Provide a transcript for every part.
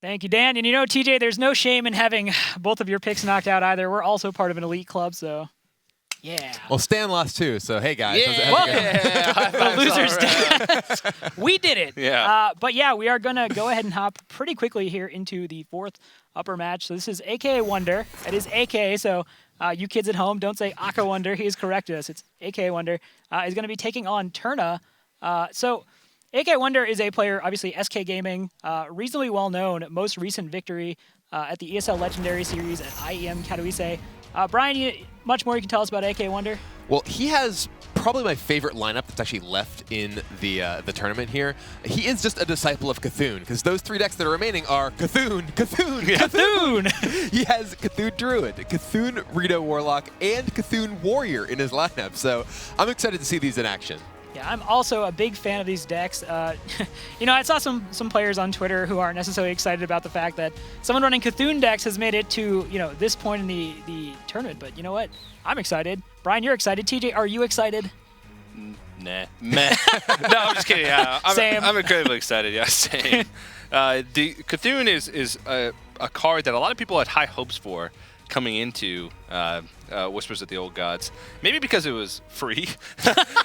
Thank you, Dan. And you know, TJ, there's no shame in having both of your picks knocked out either. We're also part of an elite club, so yeah. Well, Stan lost too, so hey guys. Yeah. Welcome. The losers did. We did it. Yeah. But yeah, we are going to go ahead and hop pretty quickly here into the fourth upper match. So this is AKAWonder. It is AK, so you kids at home, don't say AKAWonder. He is corrected us. It's AKAWonder. Is going to be taking on Turna. So AKAWonder is a player, obviously SK Gaming, reasonably well known. Most recent victory at the ESL Legendary Series at IEM Katowice. Brian, much more you can tell us about AKAWonder? Well, he has probably my favorite lineup that's actually left in the tournament here. He is just a disciple of Cthulhu, because those 3 decks that are remaining are Cthulhu. He has Cthulhu Druid, Cthulhu Rito Warlock, and Cthulhu Warrior in his lineup. So I'm excited to see these in action. Yeah, I'm also a big fan of these decks. You know, I saw some players on Twitter who aren't necessarily excited about the fact that someone running Cthulhu decks has made it to, you know, this point in the tournament. But you know what? I'm excited. Brian, you're excited. TJ, are you excited? Nah. Meh. No, I'm just kidding. Yeah, I'm incredibly excited. Yeah, same. The Cthulhu is a card that a lot of people had high hopes for coming into Whispers of the Old Gods. Maybe because it was free,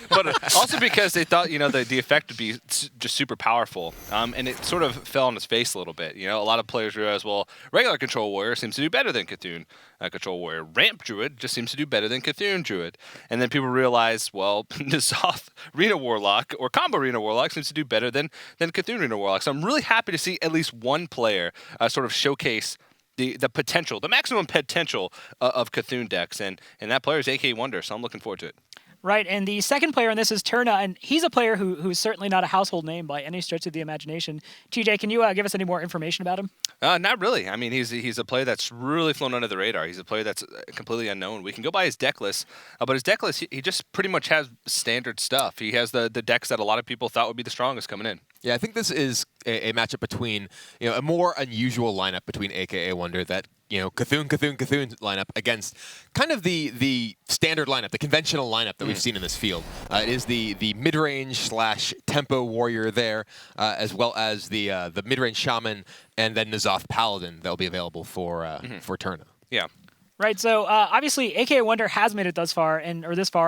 but also because they thought, you know, the effect would be just super powerful. And it sort of fell on its face a little bit. You know, a lot of players realized, well, regular Control Warrior seems to do better than Cthulhu Control Warrior. Ramp Druid just seems to do better than Cthulhu Druid. And then people realized, well, N'Zoth Reno Warlock or Combo Reno Warlock seems to do better than Cthulhu Reno Warlock. So I'm really happy to see at least one player sort of showcase the potential, the maximum potential of Cthulhu decks, and that player is AKAWonder, so I'm looking forward to it. Right, and the second player in this is Turna, and he's a player who's certainly not a household name by any stretch of the imagination. TJ, can you give us any more information about him? Not really. I mean, he's a player that's really flown under the radar. He's a player that's completely unknown. We can go by his deck list, but his deck list, he just pretty much has standard stuff. He has the decks that a lot of people thought would be the strongest coming in. Yeah, I think this is a matchup between, you know, a more unusual lineup between AKAWonder that, you know, Cthulhu lineup against kind of the standard lineup, the conventional lineup that we've seen in this field. It is the mid-range / tempo warrior there, as well as the mid-range shaman and then N'Zoth Paladin that will be available for Turna. Yeah. Right, so obviously AKAWonder has made it this far, and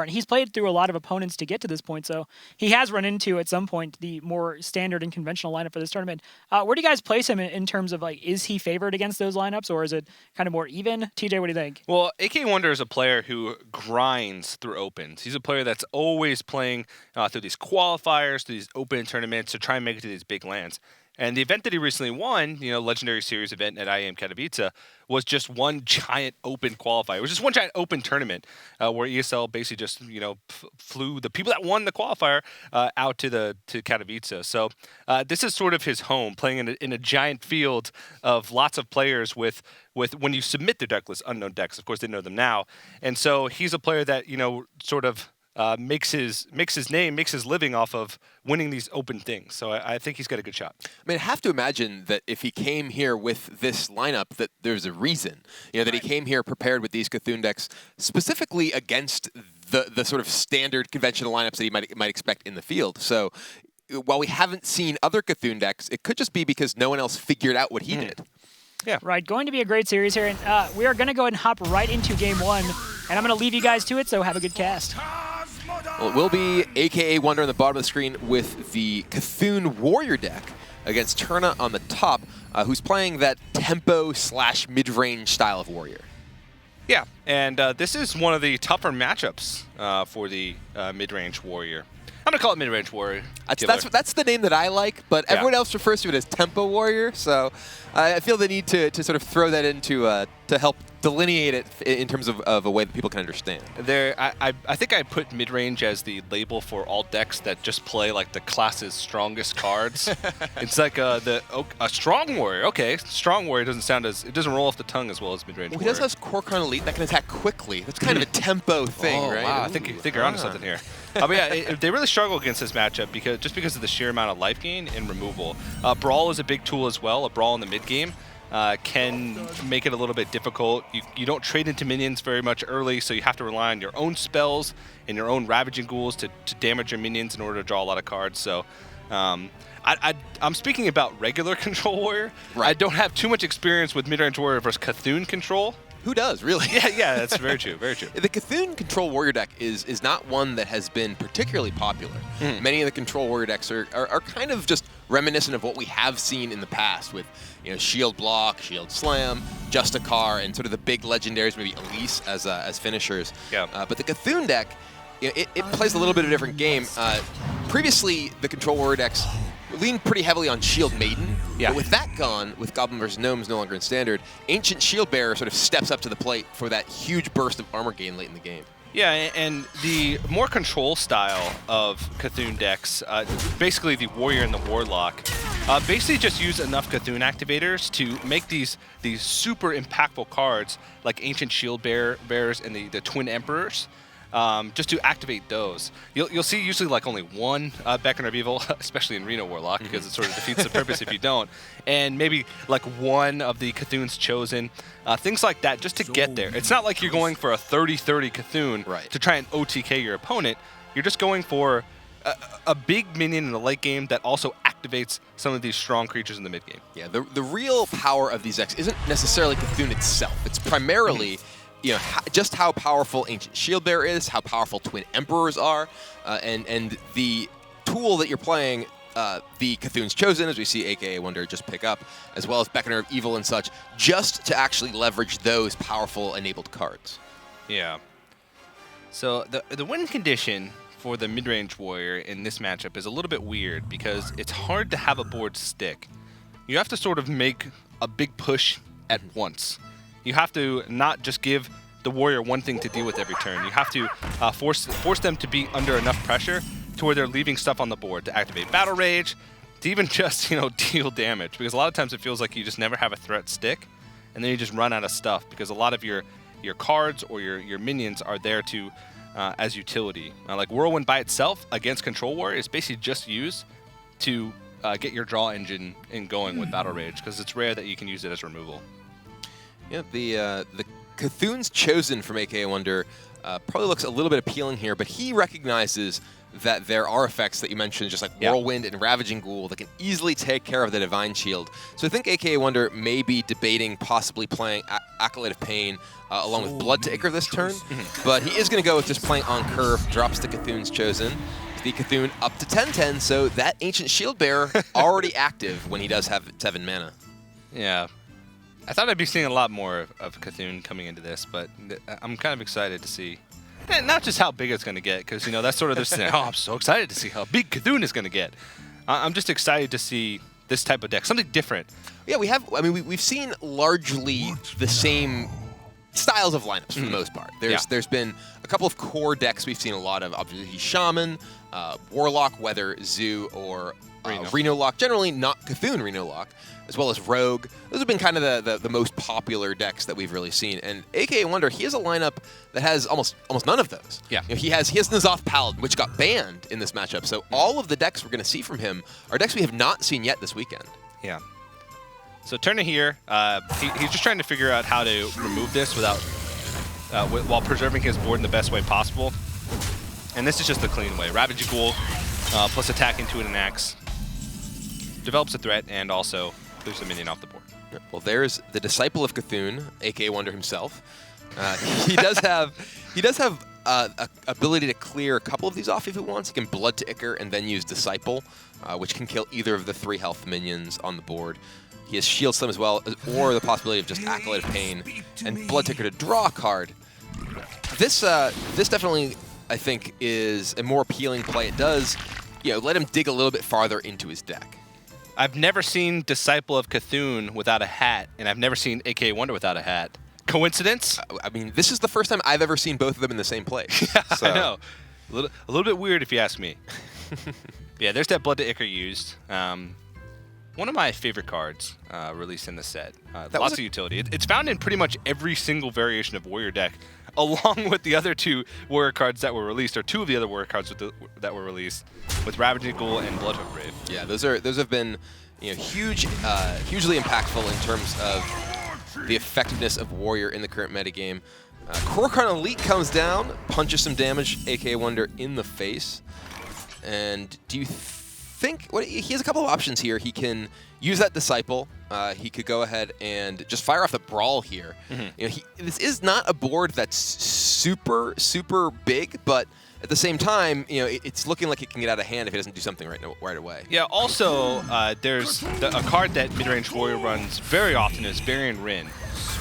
he's played through a lot of opponents to get to this point, so he has run into, at some point, the more standard and conventional lineup for this tournament. Where do you guys place him in terms of, like, is he favored against those lineups, or is it kind of more even? TJ, what do you think? Well, AKAWonder is a player who grinds through opens. He's a player that's always playing through these qualifiers, through these open tournaments to try and make it to these big lands. And the event that he recently won, you know, Legendary Series event at IEM Katowice, was just one giant open qualifier. It was just one giant open tournament where ESL basically just, you know, flew the people that won the qualifier out to Katowice. So this is sort of his home, playing in a giant field of lots of players with when you submit their deck list, unknown decks. Of course, they know them now. And so he's a player that, you know, sort of makes his living off of winning these open things. So I think he's got a good shot. I mean, I have to imagine that if he came here with this lineup, that there's a reason. You know, that he came here prepared with these Cthulhu decks specifically against the sort of standard conventional lineups that he might expect in the field. So while we haven't seen other Cthulhu decks, it could just be because no one else figured out what he did. Yeah. Right, going to be a great series here, and we are going to go ahead and hop right into Game 1, and I'm going to leave you guys to it, so have a good cast. Well, it will be AKAWonder on the bottom of the screen with the Cthulhu Warrior deck against Turna on the top, who's playing that tempo / mid-range style of warrior. Yeah, and this is one of the tougher matchups for the mid-range warrior. I'm going to call it mid-range warrior. That's the name that I like, but everyone else refers to it as tempo warrior, so I feel the need to sort of throw that into to help delineate it in terms of a way that people can understand. I think I put mid-range as the label for all decks that just play like the class's strongest cards. It's like a strong warrior. Okay, strong warrior it doesn't roll off the tongue as well as mid-range warrior. He does have Kor'kron Elite that can attack quickly. That's kind of a tempo thing, right? Wow, I think you're onto something here. But yeah, they really struggle against this matchup because of the sheer amount of life gain and removal. Brawl is a big tool as well. A Brawl in the mid game can make it a little bit difficult. You don't trade into minions very much early, so you have to rely on your own spells and your own Ravaging Ghouls to damage your minions in order to draw a lot of cards. So I'm speaking about regular Control Warrior. Right. I don't have too much experience with mid-range Warrior versus Cthulhu Control. Who does, really? Yeah, that's very true, very true. The Cthulhu Control Warrior deck is not one that has been particularly popular. Many of the Control Warrior decks are kind of just reminiscent of what we have seen in the past with Shield Block, Shield Slam, Justicar, and sort of the big legendaries, maybe Elise as finishers. Yeah. But the Cthulhu deck, it plays a little bit of a different game. Previously, the Control Warrior decks leaned pretty heavily on Shield Maiden. Yeah. But with that gone, with Goblin vs. Gnomes no longer in Standard, Ancient Shield Bearer sort of steps up to the plate for that huge burst of armor gain late in the game. Yeah, and the more control style of Cthulhu decks, basically the Warrior and the Warlock, basically just use enough Cthulhu activators to make these super impactful cards like Ancient Shield Bearers and the Twin Emperors. Just to activate those. You'll see usually like only one Beckon of Evil, especially in Reno Warlock, because it sort of defeats the purpose if you don't. And maybe like one of the Cthulhu's Chosen. Things like that just to get there. It's not like you're going for a 30-30 Cthulhu to try and OTK your opponent. You're just going for a big minion in the late game that also activates some of these strong creatures in the mid game. Yeah, the real power of these decks isn't necessarily Cthulhu itself. It's primarily just how powerful Ancient Shield Bearer is, how powerful Twin Emperors are, and the tool that you're playing, the Cthulhu's Chosen, as we see AKAWonder just pick up, as well as Beckoner of Evil and such, just to actually leverage those powerful enabled cards. Yeah. So the win condition for the mid-range Warrior in this matchup is a little bit weird because it's hard to have a board stick. You have to sort of make a big push at once. You have to not just give the Warrior one thing to deal with every turn. You have to force them to be under enough pressure to where they're leaving stuff on the board to activate Battle Rage, to even just deal damage. Because a lot of times it feels like you just never have a threat stick, and then you just run out of stuff because a lot of your cards or your minions are there to as utility. Like Whirlwind by itself against Control Warrior is basically just used to get your draw engine going with Battle Rage because it's rare that you can use it as removal. Yeah, the Cthulhu's Chosen from AKAWonder probably looks a little bit appealing here, but he recognizes that there are effects that you mentioned, just like Whirlwind and Ravaging Ghoul, that can easily take care of the Divine Shield. So I think AKAWonder may be debating possibly playing Acolyte of Pain along with Blood to Ichor this turn, but he is going to go with just playing on curve, drops the Cthulhu's Chosen. The Cthulhu up to 10/10, so that Ancient Shield Bearer already active when he does have 7 mana. Yeah. I thought I'd be seeing a lot more of Cthulhu coming into this, but I'm kind of excited to see. And not just how big it's going to get, because, that's sort of this thing. Oh, I'm so excited to see how big Cthulhu is going to get. I'm just excited to see this type of deck, something different. Yeah, we've seen largely the same styles of lineups for the most part. There's been a couple of core decks we've seen a lot of, obviously Shaman, Warlock, whether Zoo or Reno Lock, generally not Cthulhu Reno Lock, as well as Rogue. Those have been kind of the most popular decks that we've really seen. And AKAWonder, he has a lineup that has almost none of those. Yeah. He has N'Zoth Paladin, which got banned in this matchup. So all of the decks we're going to see from him are decks we have not seen yet this weekend. Yeah. So Turna here, he's just trying to figure out how to remove this without while preserving his board in the best way possible. And this is just the clean way. Ravaging Ghoul plus attack into an axe develops a threat and also clears the minion off the board. Well, there's the Disciple of Cthulhu, AKAWonder himself. He does have ability to clear a couple of these off if he wants. He can Blood to Ichor and then use Disciple, which can kill either of the 3 health minions on the board. He has Shield Slam as well, or the possibility of just Acolyte of Pain and Blood to Ichor to draw a card. This definitely, I think, is a more appealing play. It does, let him dig a little bit farther into his deck. I've never seen Disciple of Cthulhu without a hat, and I've never seen AKAWonder without a hat. Coincidence? I mean, this is the first time I've ever seen both of them in the same place. So. I know. A little bit weird if you ask me. Yeah, there's that Blood to Ichor used. One of my favorite cards released in the set. Lots of utility. It's found in pretty much every single variation of Warrior deck, along with the other 2 Warrior cards that were released, or 2 of the other Warrior cards that were released, with Ravaging Ghoul and Bloodhook Brave. Yeah, those have been hugely impactful in terms of the effectiveness of Warrior in the current metagame. Korokron Elite comes down, punches some damage, AKAWonder in the face. And do you think he has a couple of options here. He can use that Disciple. He could go ahead and just fire off the Brawl here. You know, this is not a board that's super big, but at the same time, you know, it's looking like it can get out of hand if he doesn't do something right away. Yeah. Also, there's a card that Midrange Warrior runs very often is Varian Rin.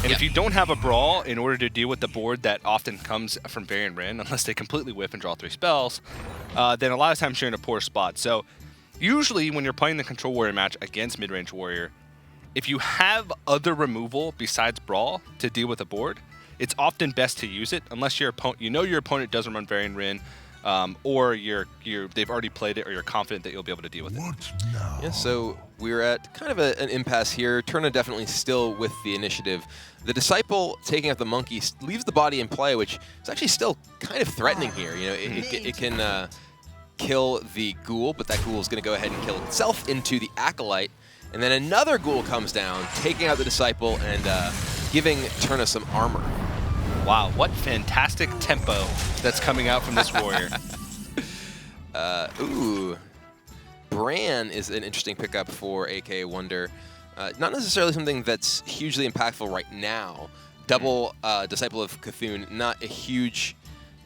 And if you don't have a Brawl in order to deal with the board that often comes from Varian Rin, unless they completely whiff and draw 3 spells, then a lot of times you're in a poor spot. So usually when you're playing the Control Warrior match against Midrange Warrior, if you have other removal besides Brawl to deal with the board, it's often best to use it unless your opponent doesn't run Varian Rin, or they've already played it, or you're confident that you'll be able to deal with it. Yeah, so we're at kind of an impasse here. Turna definitely still with the initiative. The Disciple taking out the Monkey leaves the body in play, which is actually still kind of threatening here. You know, it can kill the Ghoul, but that Ghoul is going to go ahead and kill itself into the Acolyte. And then another Ghoul comes down, taking out the Disciple and giving Turna some armor. Wow, what fantastic tempo that's coming out from this warrior. Ooh. Bran is an interesting pickup for AKAWonder. Not necessarily something that's hugely impactful right now. Double Disciple of Cthulhu, not a huge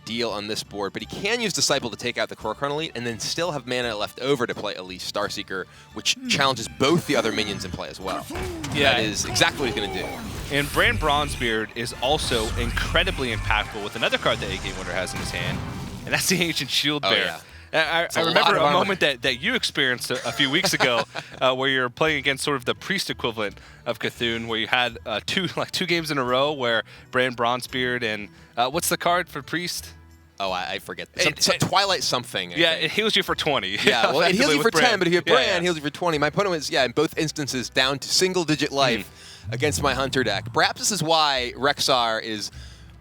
deal on this board, but he can use Disciple to take out the Kor'kron Elite and then still have mana left over to play Elise Starseeker, which challenges both the other minions in play as well. Yeah, that is exactly what he's going to do. And Bran Bronzebeard is also incredibly impactful with another card that AKAWonder has in his hand, and that's the Ancient Shield Bearer. Oh, yeah. I remember a moment that you experienced a few weeks ago where you're playing against sort of the priest equivalent of Cthulhu, where you had two games in a row where Bran Bronzebeard and what's the card for priest? Oh, I forget. Twilight something. Yeah, it heals you for 20. Yeah, well, it heals you for 10, but if you have Bran, it heals you for 20. My opponent was, in both instances, down to single-digit life against my Hunter deck. Perhaps this is why Rexxar is,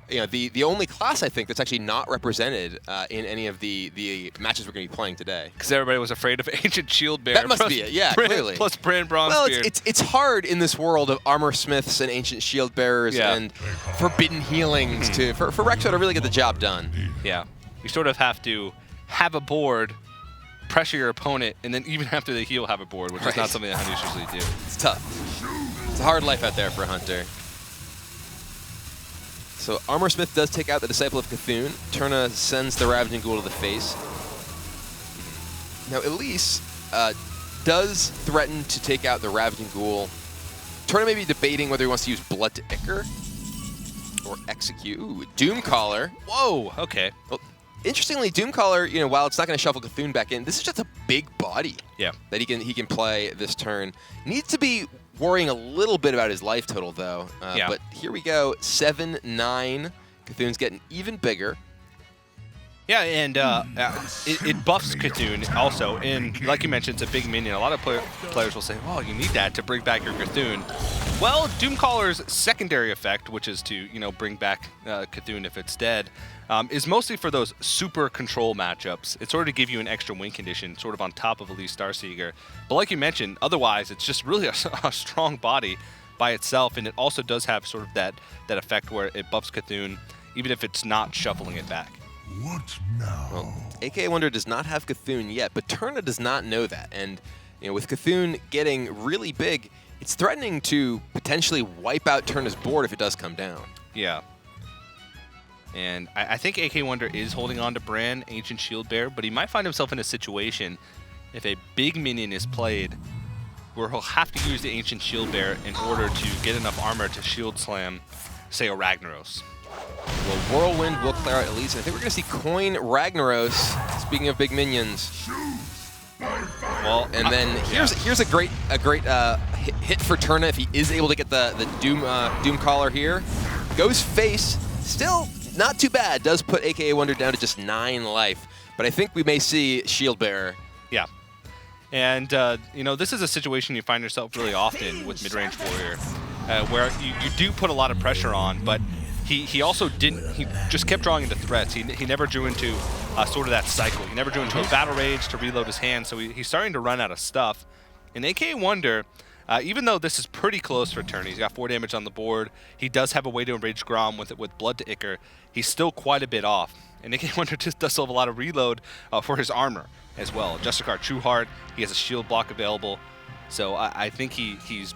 you know, the only class, I think, that's actually not represented in any of the matches we're going to be playing today. Because everybody was afraid of Ancient Shield Bearer. That must be it, yeah, clearly. Plus Bran Bronzebeard. Well, it's hard in this world of Armor Smiths and Ancient Shield Bearers and Forbidden Healings for Rexxar to really get the job done. Yeah. You sort of have to have a board, pressure your opponent, and then even after they heal, have a board, which is not something that Hunters usually do. It's tough. It's a hard life out there for a Hunter. So Armor Smith does take out the Disciple of Cthulhu. Turna sends the Ravaging Ghoul to the face. Now Elise does threaten to take out the Ravaging Ghoul. Turna may be debating whether he wants to use Blood to Ichor or Execute. Ooh, Doomcaller. Whoa, okay. Well, interestingly, Doomcaller, you know, while it's not going to shuffle Cthulhu back in, this is just a big body that he can play this turn. Needs to be worrying a little bit about his life total, though. But here we go, 7-9. Cthulhu's getting even bigger. Yeah, and it buffs Cthulhu also, and like you mentioned, it's a big minion. A lot of players will say, "Oh, you need that to bring back your Cthulhu." Well, Doomcaller's secondary effect, which is to, you know, bring back Cthulhu if it's dead, is mostly for those super control matchups. It's sort of to give you an extra win condition, sort of on top of Elise Starseeker. But like you mentioned, otherwise it's just really a strong body by itself, and it also does have sort of that effect where it buffs Cthulhu, even if it's not shuffling it back. What now? Well, AKAWonder does not have Cthulhu yet, but Turna does not know that. And you know, with Cthulhu getting really big, it's threatening to potentially wipe out Turna's board if it does come down. Yeah. And I think AKAWonder is holding on to Bran, Ancient Shield Bearer, but he might find himself in a situation, if a big minion is played, where he'll have to use the Ancient Shield Bearer in order to get enough armor to shield slam, say, a Ragnaros. Well, Whirlwind will clear out Elise. I think we're going to see Coin Ragnaros, speaking of big minions. Well, and then here's a great hit for Turna if he is able to get the Doomcaller here. Goes face, still not too bad. Does put AKAWonder down to just 9 life. But I think we may see Shield Bearer. Yeah. And, you know, this is a situation you find yourself really often with Midrange Warrior, where you do put a lot of pressure on, but he also didn't, he just kept drawing into threats. He never drew into sort of that cycle. He never drew into a Battle Rage to reload his hand, so he's starting to run out of stuff. And AKAWonder, even though this is pretty close for turn, he's got 4 damage on the board, he does have a way to enrage Grom with Blood to Ichor. He's still quite a bit off. And AKAWonder just does still have a lot of reload for his armor as well. Justicar True Heart, he has a shield block available. So I think he's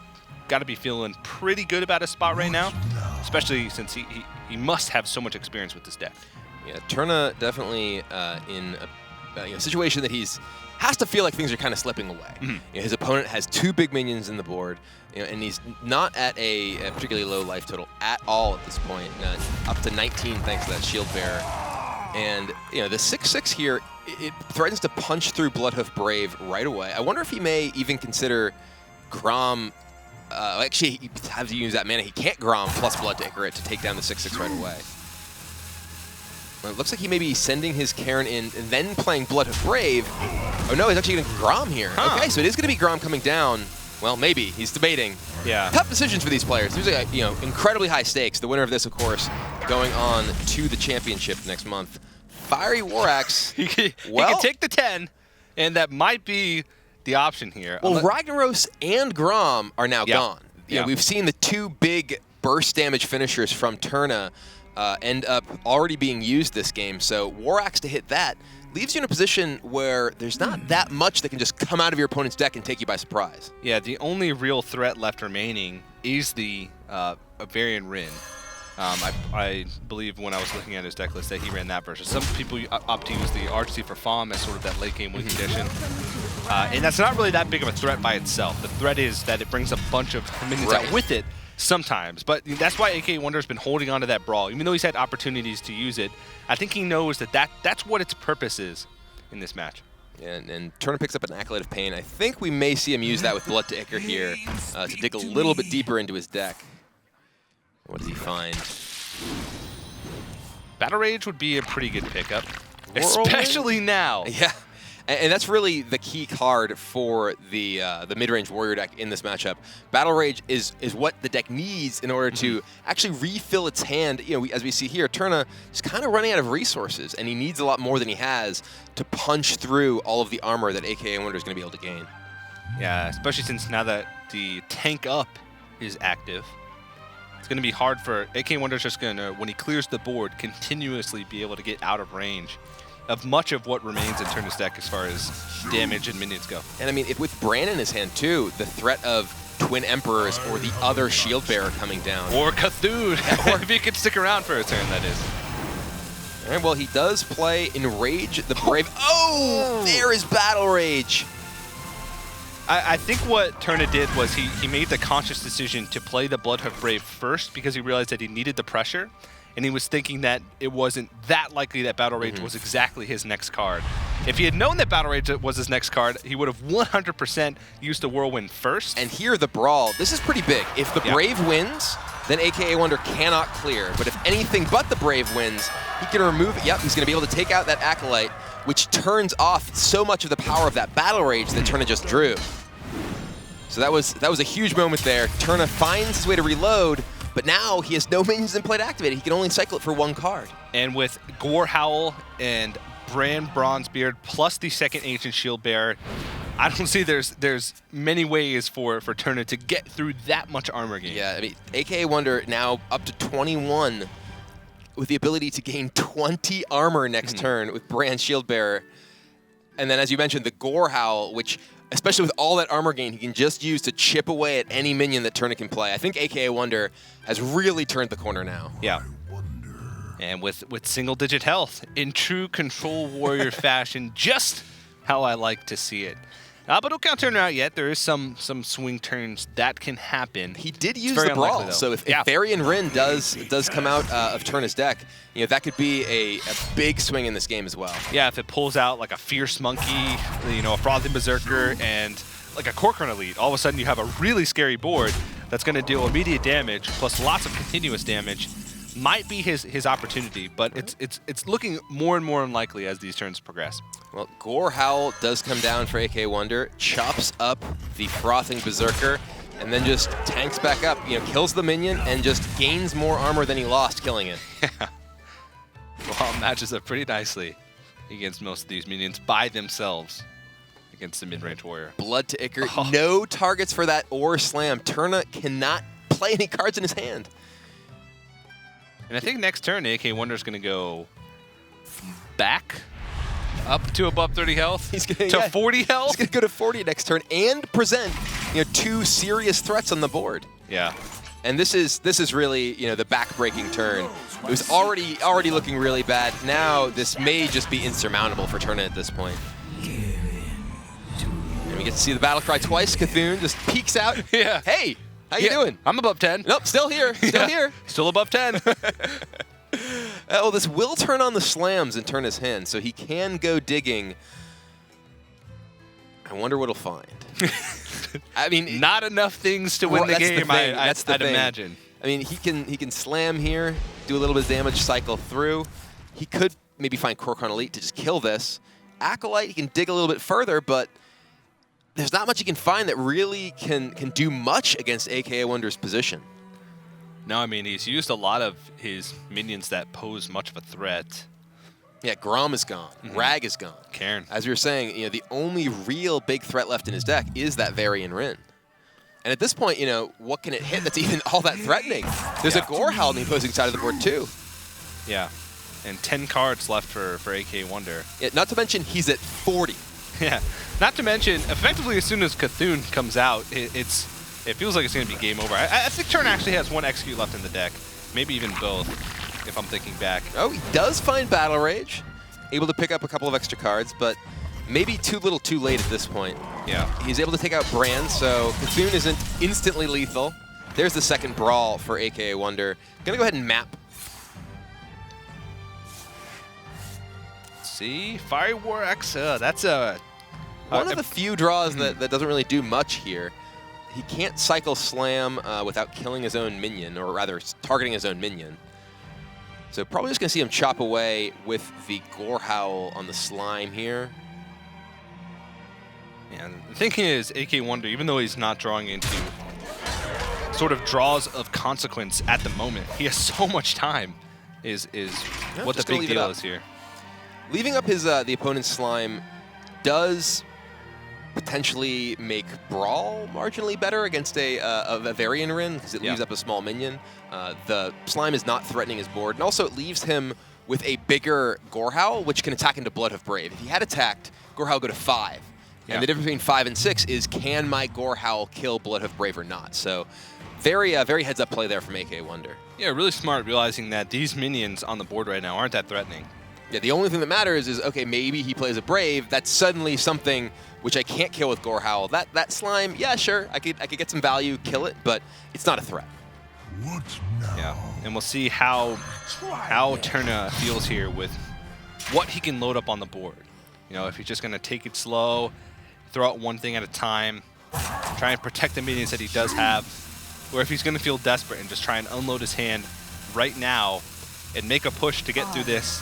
got to be feeling pretty good about his spot right now, especially since he must have so much experience with this deck. Yeah, Turna definitely in a situation that has to feel like things are kind of slipping away. Mm-hmm. His opponent has 2 big minions in the board, and he's not at a particularly low life total at all at this point. Up to 19 thanks to that shield bearer. And the 6/6 here, it threatens to punch through Bloodhoof Brave right away. I wonder if he may even consider Grom. Actually, he has to use that mana. He can't Grom plus Blood to Icarus to take down the 6/6 right away. Well, it looks like he may be sending his Karen in and then playing Bloodhoof Brave. Oh no, he's actually going to Grom here. Huh. Okay, so it is going to be Grom coming down. Well, maybe. He's debating. Yeah. Tough decisions for these players. There's incredibly high stakes. The winner of this, of course, going on to the championship next month. Fiery War Axe. he can take the 10, and that might be the option here. Well, Ragnaros and Grom are now gone. Yeah. We've seen the 2 big burst damage finishers from Turna end up already being used this game. So War Axe to hit that leaves you in a position where there's not that much that can just come out of your opponent's deck and take you by surprise. Yeah, the only real threat left remaining is the Avarian Rin. I believe when I was looking at his deck list that he ran that version. Some people opt to use the Archsea for Fahm as sort of that late game win condition. And that's not really that big of a threat by itself. The threat is that it brings a bunch of minions out with it sometimes. But that's why AKAWonder's been holding on to that Brawl. Even though he's had opportunities to use it, I think he knows that's what its purpose is in this match. And Turna picks up an Acolyte of Pain. I think we may see him use that with Blood to Icar here to dig a little bit deeper into his deck. What does he find? Battle Rage would be a pretty good pickup, especially now. Yeah, and that's really the key card for the mid-range warrior deck in this matchup. Battle Rage is what the deck needs in order to actually refill its hand. As we see here, Turna is kind of running out of resources, and he needs a lot more than he has to punch through all of the armor that AKAWonder is going to be able to gain. Yeah, especially since now that the tank up is active. It's going to be hard for AKAWonder's just going to, when he clears the board, continuously be able to get out of range of much of what remains in Turna's deck as far as damage and minions go. And I mean, with Bran in his hand too, the threat of Twin Emperors or the other Shield Bearer coming down. Or Cthulhu, or if he could stick around for a turn, that is. All right, well, he does play Enrage the Brave. Oh, there is Battle Rage. I think what Turna did was he made the conscious decision to play the Bloodhoof Brave first because he realized that he needed the pressure, and he was thinking that it wasn't that likely that Battle Rage was exactly his next card. If he had known that Battle Rage was his next card, he would have 100% used the Whirlwind first. And here the Brawl, this is pretty big. If the Brave wins, then AKAWonder cannot clear. But if anything but the Brave wins, he can remove it. Yep, he's going to be able to take out that Acolyte, which turns off so much of the power of that Battle Rage that Turna just drew. So that was a huge moment there. Turna finds his way to reload, but now he has no minions in play to activate it. He can only cycle it for 1 card. And with Gore Howl and Bran Bronzebeard plus the second Ancient Shield Bearer, I don't see there's many ways for Turna to get through that much armor gain. Yeah, I mean, AKAWonder now up to 21 with the ability to gain 20 armor next turn with Bran Shield Bearer. And then, as you mentioned, the Gore Howl, which, especially with all that armor gain, he can just use to chip away at any minion that Turna can play. I think AKAWonder has really turned the corner now. Yeah. And with single-digit health in true Control Warrior fashion, just how I like to see it. But don't count Turna out yet. There is some swing turns that can happen. He did use the Brawl, so if Varian Rin does come out of Turna's deck, that could be a big swing in this game as well. Yeah, if it pulls out like a Fierce Monkey, a Frothing Berserker, and like a Corcoran Elite, all of a sudden you have a really scary board that's going to deal immediate damage plus lots of continuous damage. Might be his opportunity, but it's looking more and more unlikely as these turns progress. Well, Gore Howl does come down for AKAWonder, chops up the Frothing Berserker, and then just tanks back up, kills the minion, and just gains more armor than he lost killing it. Yeah. Well, matches up pretty nicely against most of these minions by themselves against the mid-range warrior. Blood to Icar. No targets for that Ore Slam. Turna cannot play any cards in his hand. And I think next turn, AKAWonder is going to go back up to above 30 health. He's gonna, to 40 health. He's going to go to 40 next turn and present, two serious threats on the board. Yeah. And this is really, the back-breaking turn. It was already looking really bad. Now this may just be insurmountable for Turna at this point. And we get to see the battle cry twice. Cthulhu just peeks out. Yeah. Hey, how you doing? I'm above 10. Nope, still here. Still here. Still above 10. Well, this will turn on the slams in Turna's hand, so he can go digging. I wonder what he'll find. I mean, not enough things to win the game. I'd imagine. I mean, he can slam here, do a little bit of damage, cycle through. He could maybe find Korkan Elite to just kill this. Acolyte, he can dig a little bit further, but there's not much he can find that really can do much against AKAWonder's position. No, I mean, he's used a lot of his minions that pose much of a threat. Yeah, Grom is gone. Rag is gone. Cairn. As we were saying, the only real big threat left in his deck is that Varian Rin. And at this point, what can it hit that's even all that threatening? There's a Gorehowl on the opposing side of the board, too. Yeah. And 10 cards left for AKAWonder. Yeah, not to mention, he's at 40. Yeah. Not to mention, effectively, as soon as Cthulhu comes out, it feels like it's going to be game over. I think Turna actually has one Execute left in the deck. Maybe even both, if I'm thinking back. Oh, he does find Battle Rage. Able to pick up a couple of extra cards, but maybe too little too late at this point. Yeah. He's able to take out Brand, so Cthulhu isn't instantly lethal. There's the second Brawl for AKAWonder. Gonna go ahead and map. See? Fireworks. That's a... One of the few draws that doesn't really do much here. He can't cycle Slam without killing his own minion, or rather targeting his own minion. So probably just going to see him chop away with the Gorehowl on the Slime here. Yeah, the thing is, AKAWonder, even though he's not drawing into sort of draws of consequence at the moment, he has so much time is what the big deal is here. Leaving up his the opponent's Slime does potentially make Brawl marginally better against a Varian Rin, because it leaves up a small minion. The Slime is not threatening his board, and also it leaves him with a bigger Gorehowl, which can attack into Blood of Brave. If he had attacked, Gorehowl go to 5. And the difference between 5 and 6 is, can my Gorehowl kill Blood of Brave or not? So very heads-up play there from AKAWonder. Yeah, really smart, realizing that these minions on the board right now aren't that threatening. Yeah, the only thing that matters is, okay, maybe he plays a Brave. That's suddenly something which I can't kill with Gorehowl. That Slime, yeah, sure, I could get some value, kill it, but it's not a threat. What now? Yeah, and we'll see how Turna feels here with what he can load up on the board. If he's just going to take it slow, throw out one thing at a time, try and protect the minions that he does have, or if he's going to feel desperate and just try and unload his hand right now and make a push to get through this,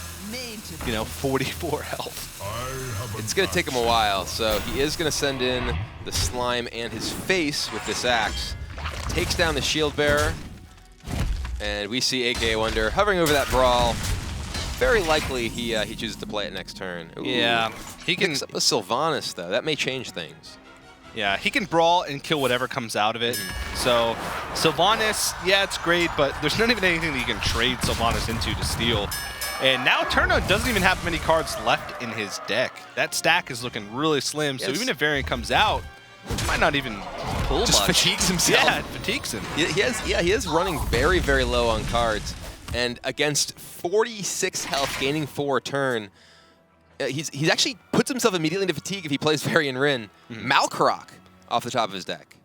44 health. It's going to take him a while, so he is going to send in the Slime and his face with this axe. Takes down the Shield Bearer, and we see AKAWonder hovering over that Brawl. Very likely he chooses to play it next turn. Ooh. Yeah, he can picks up a Sylvanas though. That may change things. Yeah, he can Brawl and kill whatever comes out of it. So Sylvanas, yeah, it's great, but there's not even anything that you can trade Sylvanas into to steal. And now Turna doesn't even have many cards left in his deck. That stack is looking really slim, so even if Variant comes out, he might not even pull Just much. fatigues himself. Yeah, it fatigues him. He is running very, very low on cards. And against 46 health, gaining 4 a turn, he's actually puts himself immediately into fatigue if he plays Varian Rin. Malkarok off the top of his deck.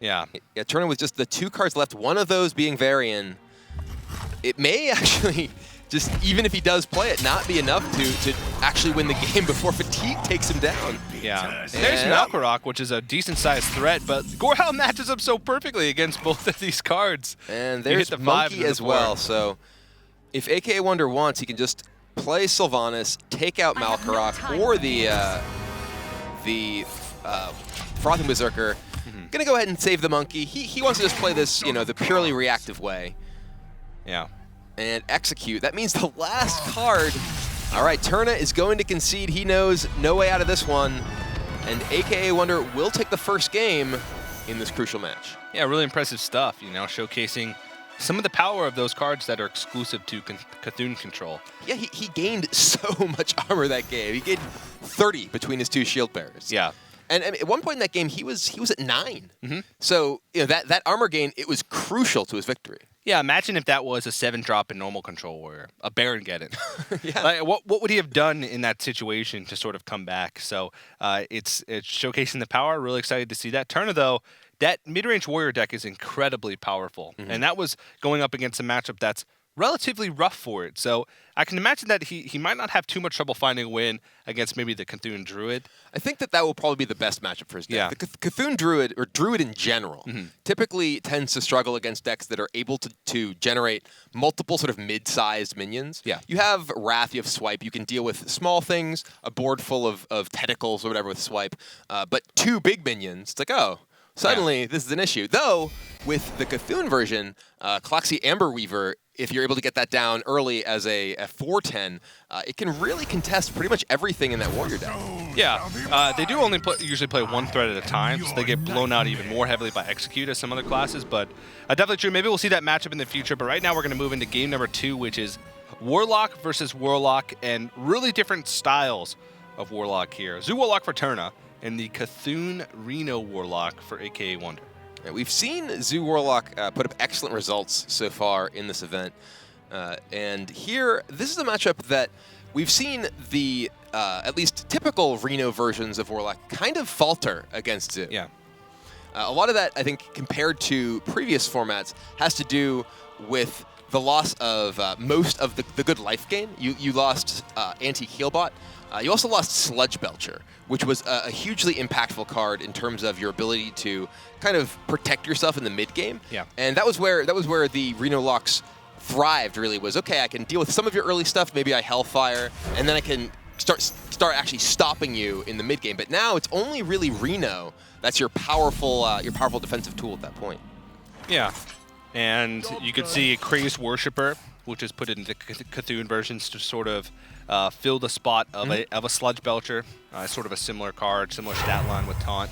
Yeah. Turna with just the 2 cards left, one of those being Varian. It may actually, just even if he does play it, not be enough to actually win the game before fatigue takes him down. Yeah. There's Malkarok, which is a decent-sized threat, but Gorehowl matches up so perfectly against both of these cards. And there's the Monkey as well, so if AKAWonder wants, he can just play Sylvanas, take out Malkarok, or the Frothing Berserker. Gonna go ahead and save the Monkey. He wants to just play this, the purely reactive way. Yeah. And execute. That means the last card. All right, Turna is going to concede. He knows no way out of this one. And AKAWonder will take the first game in this crucial match. Yeah, really impressive stuff, showcasing some of the power of those cards that are exclusive to Cthulhu control. Yeah, he gained so much armor that game. He gained 30 between his 2 shield bearers. Yeah. And at one point in that game, he was at 9. So that armor gain, it was crucial to his victory. Yeah, imagine if that was a 7-drop in normal control warrior, a Baron Geddon. Yeah. Like, what would he have done in that situation to sort of come back? So it's showcasing the power. Really excited to see that. Turna, though, that mid-range warrior deck is incredibly powerful. And that was going up against a matchup that's relatively rough for it. So I can imagine that he might not have too much trouble finding a win against maybe the Cthulhu Druid. I think that will probably be the best matchup for his deck. Yeah. The Cthulhu Druid, or Druid in general, typically tends to struggle against decks that are able to generate multiple sort of mid-sized minions. Yeah. You have Wrath, you have Swipe, you can deal with small things, a board full of tentacles or whatever with Swipe, but 2 big minions, it's like, oh, suddenly this is an issue. Though, with the Cthulhu version, Cloxy Amberweaver, if you're able to get that down early as a 4/10, it can really contest pretty much everything in that warrior deck. Yeah, they do only usually play 1 threat at a time, so they get blown out even more heavily by Execute as some other classes, but definitely true. Maybe we'll see that matchup in the future, but right now we're going to move into game number 2, which is Warlock versus Warlock, and really different styles of Warlock here. Zoo Warlock for Turna, and the Cthulhu Reno Warlock for AKAWonder. Yeah, we've seen Zoo Warlock put up excellent results so far in this event. And here, this is a matchup that we've seen the, at least typical Reno versions of Warlock kind of falter against Zoo. Yeah. A lot of that, I think, compared to previous formats, has to do with the loss of most of the good life gain. You lost Anti-Healbot. You also lost Sludge Belcher, which was a hugely impactful card in terms of your ability to kind of protect yourself in the mid game. Yeah. And that was where the Reno Locks thrived. Really was okay. I can deal with some of your early stuff. Maybe I Hellfire, and then I can start actually stopping you in the mid game. But now it's only really Reno that's your powerful defensive tool at that point. Yeah. And you could see Crazed Worshipper, which is put into Cthulhu versions to sort of fill the spot of a Sludge Belcher, sort of a similar card, similar stat line with Taunt.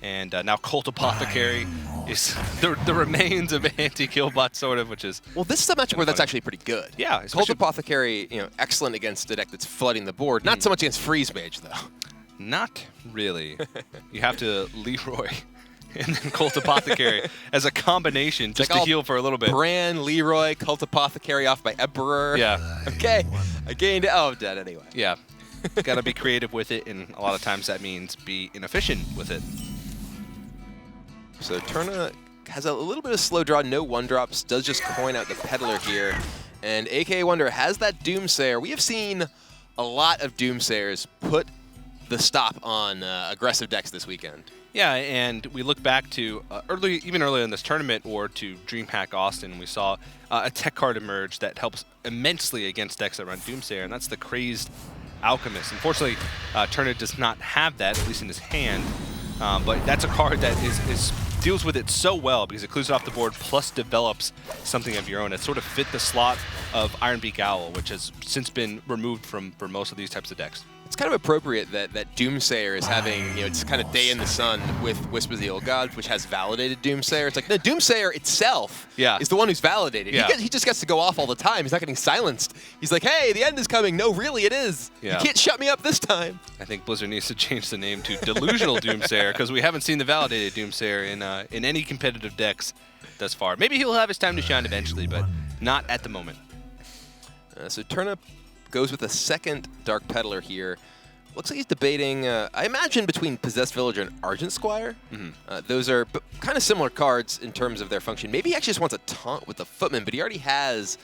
And now Cult Apothecary is the remains of Anti-Killbot, sort of, which is... Well, this is a matchup where that's actually pretty good. Yeah. Cult Apothecary, excellent against a deck that's flooding the board. Not so much against Freeze Mage, though. Not really. You have to Leroy and then Cult Apothecary as a combination just to heal for a little bit. Bran, Leroy, Cult Apothecary off by Emperor. Yeah. Okay. I gained... Oh, I'm dead anyway. Yeah. Got to be creative with it, and a lot of times that means be inefficient with it. So Turna has a little bit of slow draw, no 1-drops, does just coin out the Peddler here. And AKAWonder has that Doomsayer. We have seen a lot of Doomsayers put the stop on aggressive decks this weekend. Yeah, and we look back to even earlier in this tournament, or to DreamHack Austin, and we saw a tech card emerge that helps immensely against decks that run Doomsayer, and that's the Crazed Alchemist. Unfortunately, Turna does not have that, at least in his hand, but that's a card that deals with it so well because it clears it off the board plus develops something of your own. It sort of fit the slot of Ironbeak Owl, which has since been removed for most of these types of decks. It's kind of appropriate that Doomsayer is having, it's kind of day in the sun with Whisper of the Old Gods, which has validated Doomsayer. It's like, no, Doomsayer itself is the one who's validated. Yeah. He just gets to go off all the time. He's not getting silenced. He's like, hey, the end is coming. No, really, it is. Yeah. You can't shut me up this time. I think Blizzard needs to change the name to Delusional Doomsayer because we haven't seen the validated Doomsayer in any competitive decks thus far. Maybe he'll have his time to shine eventually, but not at the moment. So Turna goes with a second Dark Peddler here. Looks like he's debating, I imagine, between Possessed Villager and Argent Squire. Those are kind of similar cards in terms of their function. Maybe he actually just wants a taunt with the Footman, but he already has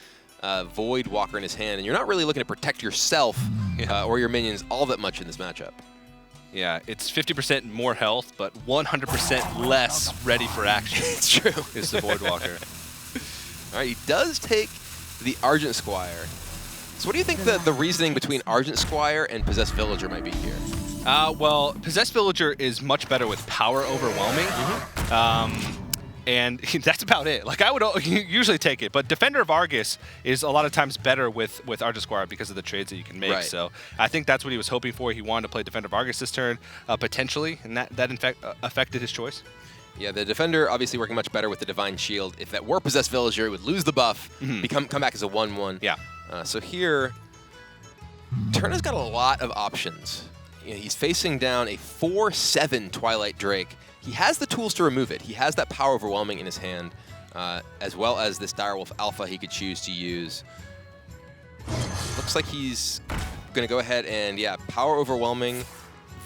Void Walker in his hand, and you're not really looking to protect yourself or your minions all that much in this matchup. Yeah, it's 50% more health, but 100% less ready for action. It's true. Is the Void Walker. All right, he does take the Argent Squire. So what do you think the reasoning between Argent Squire and Possessed Villager might be here? Well, Possessed Villager is much better with Power Overwhelming. And that's about it. Like, I would usually take it, but Defender of Argus is a lot of times better with Argent Squire because of the trades that you can make. Right. So I think that's what he was hoping for. He wanted to play Defender of Argus this turn, potentially, and that in fact affected his choice. Yeah, the defender obviously working much better with the Divine Shield. If that were Possessed Villager, it would lose the buff, come back as a 1/1. Yeah. So here, Turna's got a lot of options. You know, he's facing down a 4/7 Twilight Drake. He has the tools to remove it. He has that Power Overwhelming in his hand, as well as this Direwolf Alpha he could choose to use. Looks like he's going to go ahead and, yeah, Power Overwhelming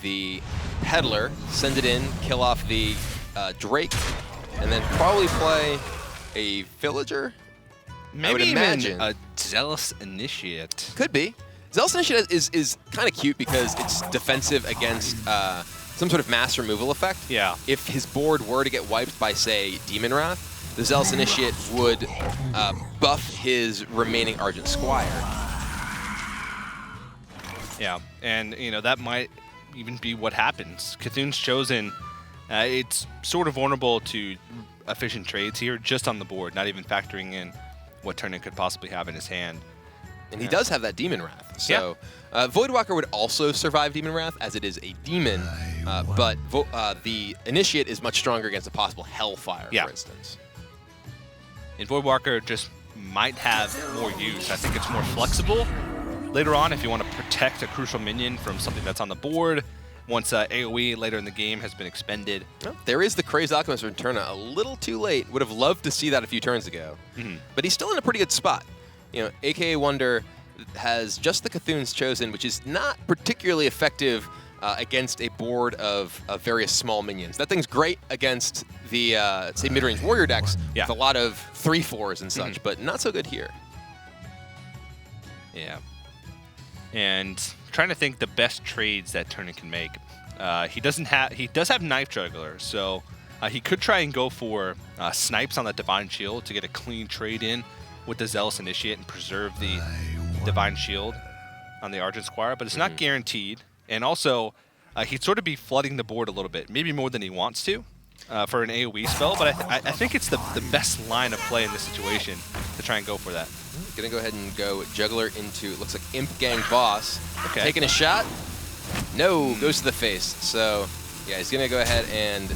the Peddler, send it in, kill off the Drake, and then probably play a Villager? Maybe I would imagine. even a Zealous Initiate. Could be. Zealous Initiate is kind of cute because it's defensive against some sort of mass removal effect. Yeah. If his board were to get wiped by, say, Demon Wrath, the Zealous Initiate would buff his remaining Argent Squire. Yeah, and you know that might even be what happens. Cthulhu's Chosen, it's sort of vulnerable to efficient trades here, just on the board, not even factoring in what Turna could possibly have in his hand. And he does have that Demon Wrath. So Voidwalker would also survive Demon Wrath, as it is a demon, but the Initiate is much stronger against a possible Hellfire, for instance. And Voidwalker just might have more use. I think it's more flexible later on if you want to protect a crucial minion from something that's on the board once AoE later in the game has been expended. Well, there is the Crazed Alchemist from Turna, a little too late. Would have loved to see that a few turns ago. But he's still in a pretty good spot. You know, AKAWonder has just the Cthulhu's Chosen, which is not particularly effective against a board of various small minions. That thing's great against the, say, mid-range warrior decks with a lot of 3/4s and such, but not so good here. Yeah. And trying to think the best trades that Turna can make. He does have Knife Juggler, so he could try and go for Snipes on the Divine Shield to get a clean trade in with the Zealous Initiate and preserve the Divine Shield on the Argent Squire, but it's not guaranteed. And also, he'd sort of be flooding the board a little bit, maybe more than he wants to for an AoE spell, but I think it's the best line of play in this situation to try and go for that. Gonna go ahead and go Juggler into, looks like Imp Gang Boss. Okay. Taking a shot. No, goes to the face. So, yeah, he's gonna go ahead and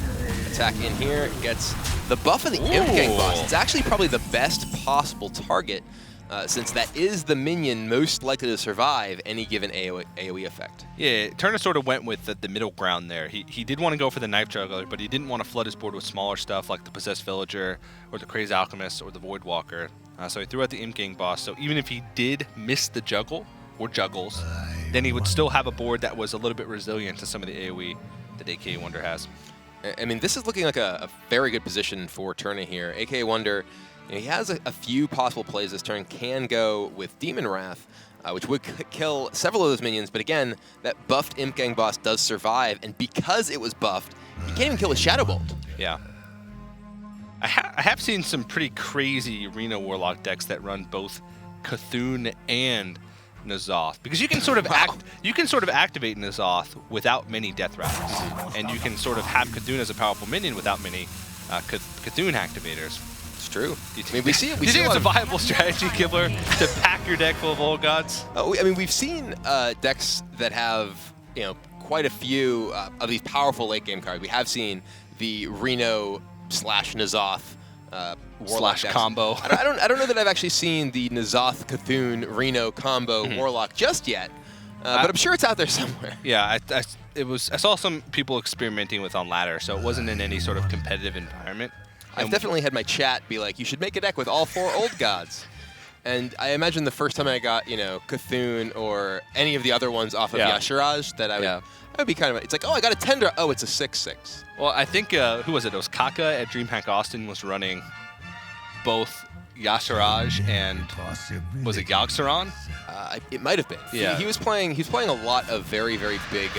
attack in here. Gets the buff of the Imp Gang Boss. It's actually probably the best possible target, since that is the minion most likely to survive any given AoE effect. Yeah, Turna sort of went with the middle ground there. He did want to go for the Knife Juggler, but he didn't want to flood his board with smaller stuff like the Possessed Villager or the Crazed Alchemist or the Voidwalker. So he threw out the Imp Gang Boss. So even if he did miss the juggle or juggles, then he would still have a board that was a little bit resilient to some of the AoE that AKAWonder has. I mean, this is looking like a very good position for Turna here. AKAWonder, you know, he has a few possible plays this turn. Can go with Demon Wrath, which would kill several of those minions. But again, that buffed Imp Gang Boss does survive, and because it was buffed, he can't even kill with Shadow Bolt. Yeah. I have seen some pretty crazy Arena Warlock decks that run both Cthulhu and N'Zoth, because you can sort of activate N'Zoth without many death rattles, and you can sort of have Cthulhu as a powerful minion without many Cthulhu activators. It's true. I mean, we see it. Do you think it's a viable strategy, Kibler, to pack your deck full of old gods? I mean, we've seen decks that have, you know, quite a few of these powerful late game cards. We have seen the Reno / N'Zoth Warlock decks. Combo. I don't know that I've actually seen the N'Zoth Cthulhu Reno combo Warlock just yet, but I'm sure it's out there somewhere. Yeah, I saw some people experimenting with on ladder, so it wasn't in any sort of competitive environment. I've definitely had my chat be like, you should make a deck with all 4 old gods. And I imagine the first time I got, you know, Cthulhu or any of the other ones off of Yashiraj, that I would be kind of, it's like, oh, I got a Tendra. Oh, it's a 6/6. Well, I think, who was it? It was Kaka at DreamHack Austin was running both Yashiraj and, was it Yogg-Saron? It might have been. Yeah. He was playing a lot of very, very big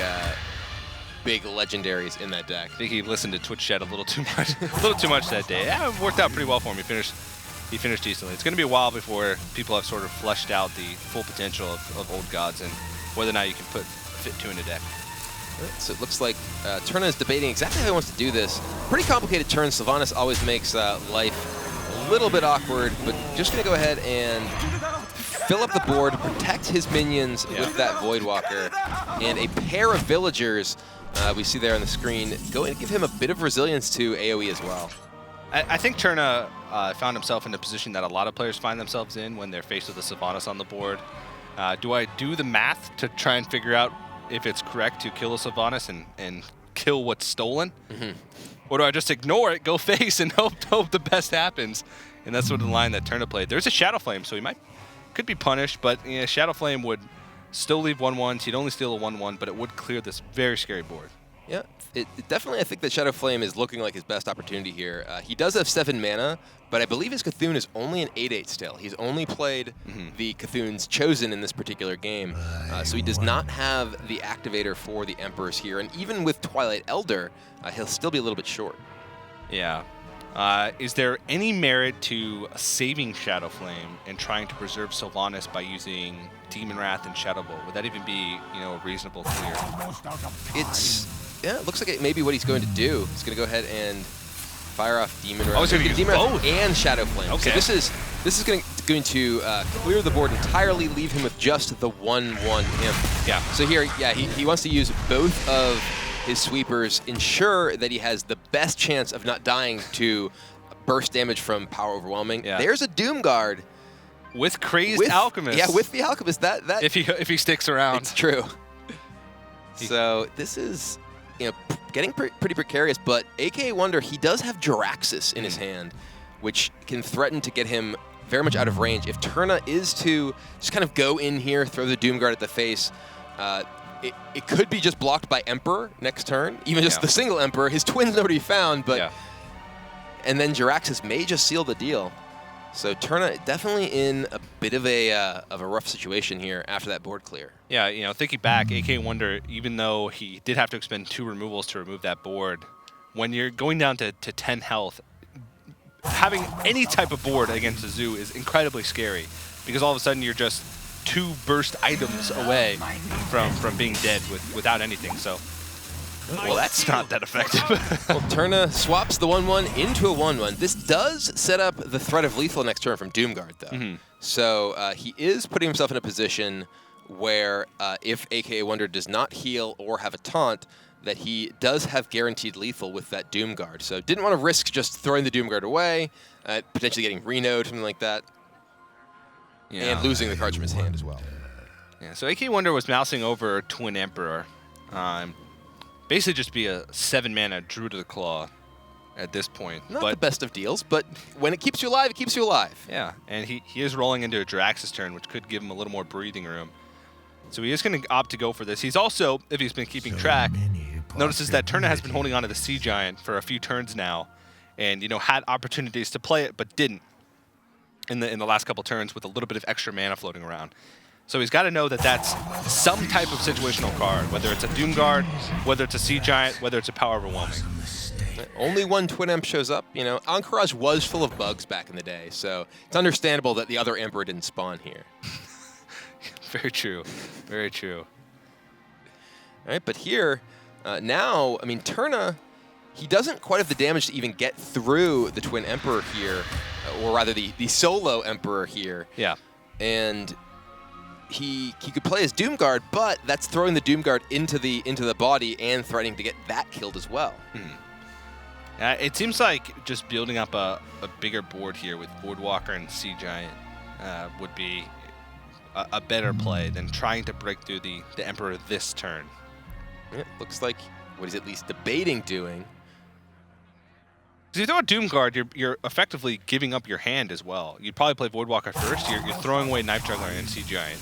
legendaries in that deck. I think he listened to Twitch chat a little too much that day. Yeah, it worked out pretty well for him. He finished decently. It's going to be a while before people have sort of fleshed out the full potential of old gods and whether or not you can fit 2 in a deck. So it looks like Turna is debating exactly how he wants to do this. Pretty complicated turn. Sylvanas always makes life a little bit awkward, but just going to go ahead and fill up the board, protect his minions with that Voidwalker, and a pair of villagers we see there on the screen, go and give him a bit of resilience to AoE as well. I think Turna found himself in a position that a lot of players find themselves in when they're faced with a Sylvanas on the board. Do I do the math to try and figure out if it's correct to kill a Sylvanas and kill what's stolen? Or do I just ignore it, go face, and hope the best happens? And that's sort of the line that Turna played. There's a Shadow Flame, so he could be punished, but Shadow Flame would still leave 1/1s. He'd only steal a 1/1, but it would clear this very scary board. Yeah, it definitely, I think that Shadow Flame is looking like his best opportunity here. He does have 7 mana, but I believe his Cthulhu is only an 8/8 still. He's only played the Cthulhu's Chosen in this particular game, so he does not have the activator for the Emperors here. And even with Twilight Elder, he'll still be a little bit short. Yeah. Is there any merit to saving Shadow Flame and trying to preserve Sylvanas by using Demon Wrath and Shadow Bolt? Would that even be, a reasonable clear? It looks like it may be what he's going to do. He's going to go ahead and fire off Demon Wrath. Oh, he's going to use Demon both. Wrath and Shadow Flame. Okay. So this is going to clear the board entirely, leave him with just the 1/1 imp. Yeah. So here, he wants to use both of his sweepers, ensure that he has the best chance of not dying to burst damage from Power Overwhelming. Yeah. There's a Doom Guard. With Crazed Alchemist. Yeah, with the Alchemist. That if he sticks around. It's true. So this is getting pretty precarious, but AKAWonder, he does have Jiraxis in his hand, which can threaten to get him very much out of range. If Turna is to just kind of go in here, throw the Doom Guard at the face, it could be just blocked by Emperor next turn, even just the single Emperor. His twin's nowhere to be found, but and then Jiraxis may just seal the deal. So Turna definitely in a bit of a rough situation here after that board clear. Yeah, thinking back, AKAWonder, even though he did have to expend 2 removals to remove that board, when you're going down to 10 health, having any type of board against a zoo is incredibly scary because all of a sudden you're just 2 burst items away from being dead without anything. So, well, that's not that effective. Well, Turna swaps the 1/1 into a 1/1. This does set up the threat of lethal next turn from Doomguard, though. So he is putting himself in a position where if AKAWonder does not heal or have a taunt, that he does have guaranteed lethal with that Doomguard. So didn't want to risk just throwing the Doomguard away, potentially getting Reno'd, something like that, and losing the cards from his hand as well. Yeah, so AKAWonder was mousing over Twin Emperor. Basically just be a 7-mana Druid of the Claw at this point. Not the best of deals, but when it keeps you alive, it keeps you alive. Yeah, and he is rolling into a Jiraxis turn, which could give him a little more breathing room. So he is going to opt to go for this. He's also, if he's been keeping track, notices that Turna has been holding on to the Sea Giant for a few turns now, and had opportunities to play it, but didn't in the last couple turns with a little bit of extra mana floating around. So he's got to know that that's some type of situational card, whether it's a Doomguard, whether it's a Sea Giant, whether it's a Power Overwhelming. Only one Twin Emp shows up. Encourage was full of bugs back in the day, so it's understandable that the other Emperor didn't spawn here. Very true. Very true. All right, but here, now, Turna, he doesn't quite have the damage to even get through the Twin Emperor here, or rather the solo Emperor here. Yeah. And he could play as Doomguard, but that's throwing the Doomguard into the body and threatening to get that killed as well. It seems like just building up a bigger board here with Boardwalker and Sea Giant would be a better play than trying to break through the Emperor this turn. Yeah, looks like what he's at least debating doing. Because if you throw a Doomguard, you're effectively giving up your hand as well. You'd probably play Voidwalker first. You're throwing away Knife Juggler and Sea Giant.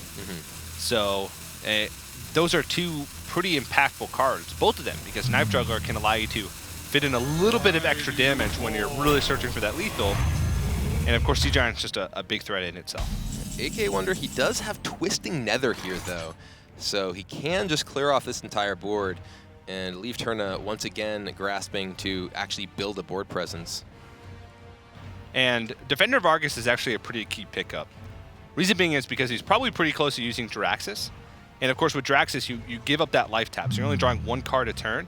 So those are 2 pretty impactful cards, both of them, because Knife Juggler can allow you to fit in a little bit of extra damage when you're really searching for that lethal. And of course, Sea Giant's just a big threat in itself. AKAWonder, he does have Twisting Nether here, though, so he can just clear off this entire board and leave Turna once again grasping to actually build a board presence. And Defender of Argus is actually a pretty key pickup. Reason being is because he's probably pretty close to using Jiraxis. And of course with Jiraxis, you give up that life tap, so you're only drawing 1 card a turn.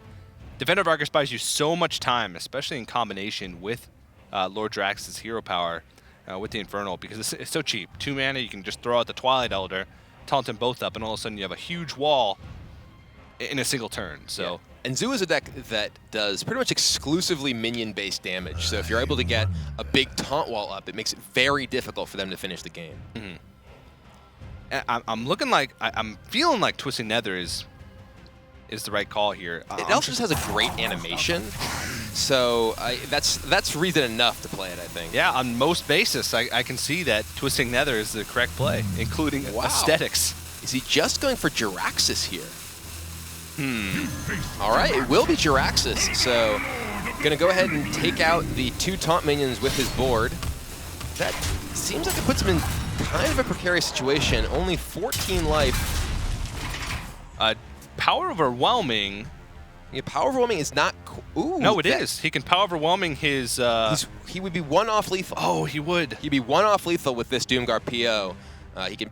Defender of Argus buys you so much time, especially in combination with Lord Jiraxis' hero power with the Infernal, because it's so cheap. 2 mana, you can just throw out the Twilight Elder, taunt them both up, and all of a sudden you have a huge wall in a single turn. So And Zoo is a deck that does pretty much exclusively minion-based damage. So if you're able to get a big taunt wall up, it makes it very difficult for them to finish the game. I'm looking like I'm feeling like Twisting Nether is the right call here. It also just has a great animation, so that's reason enough to play it, I think. Yeah, on most basis, I can see that Twisting Nether is the correct play, including aesthetics. Is he just going for Jiraxis here? All right, it will be Jiraxis. So, gonna go ahead and take out the 2 taunt minions with his board. That seems like it puts him in kind of a precarious situation. Only 14 life. Power Overwhelming. Yeah, Power Overwhelming is not. Ooh, no, it is. He can Power Overwhelming his. He would be 1 off lethal. Oh, he would. He'd be 1 off lethal with this Doomguard PO.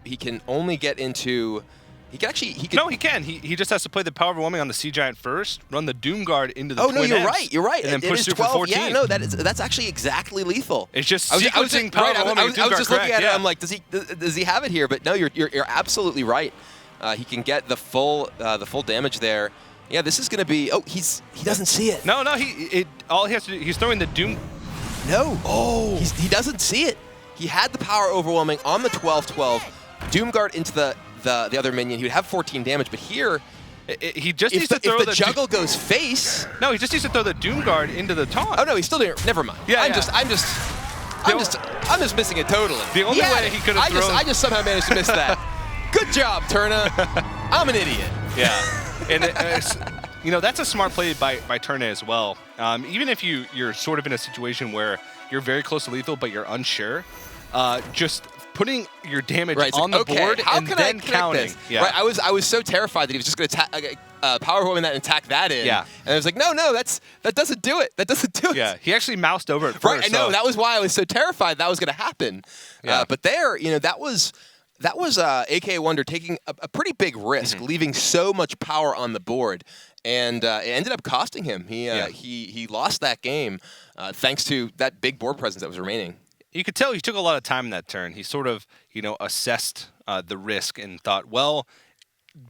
He can only get into. He can. No, he can. He just has to play the Power Overwhelming on the Sea Giant first, run the Doomguard into the Twin no, you're right. You're right. And then push through 12, for 14. Yeah, no, that's actually exactly lethal. It's just sequencing Power Overwhelming. I was just looking at it. I'm like, does he have it here? But no, you're absolutely right. He can get the full damage there. Yeah, this is going to be. Oh, he doesn't see it. No, all he has to do. He's throwing the Doom. No. Oh. He doesn't see it. He had the Power Overwhelming on the 12/12. Doomguard into the other minion. He would have 14 damage, but here, he just needs to throw if the juggle goes face. No, he just needs to throw the Doomguard into the taunt. Oh no, he's still doing it. Never mind. Yeah, I'm just missing it totally. The only way he could have thrown. I just somehow managed to miss that. Good job, Turna. I'm an idiot. Yeah, and that's a smart play by Turna as well. Even if you're sort of in a situation where you're very close to lethal, but you're unsure, just putting your damage on the board and then counting. Yeah. Right, I was so terrified that he was just going to Power Overwhelming that and attack that in. Yeah. And I was like, no, that doesn't do it. That doesn't do it. Yeah, he actually moused over it first. Right, I know. That was why I was so terrified that was going to happen. Yeah. But there, that was AKAWonder taking a pretty big risk, leaving so much power on the board. And it ended up costing him. He lost that game thanks to that big board presence that was remaining. You could tell he took a lot of time in that turn. He sort of, assessed the risk and thought, well,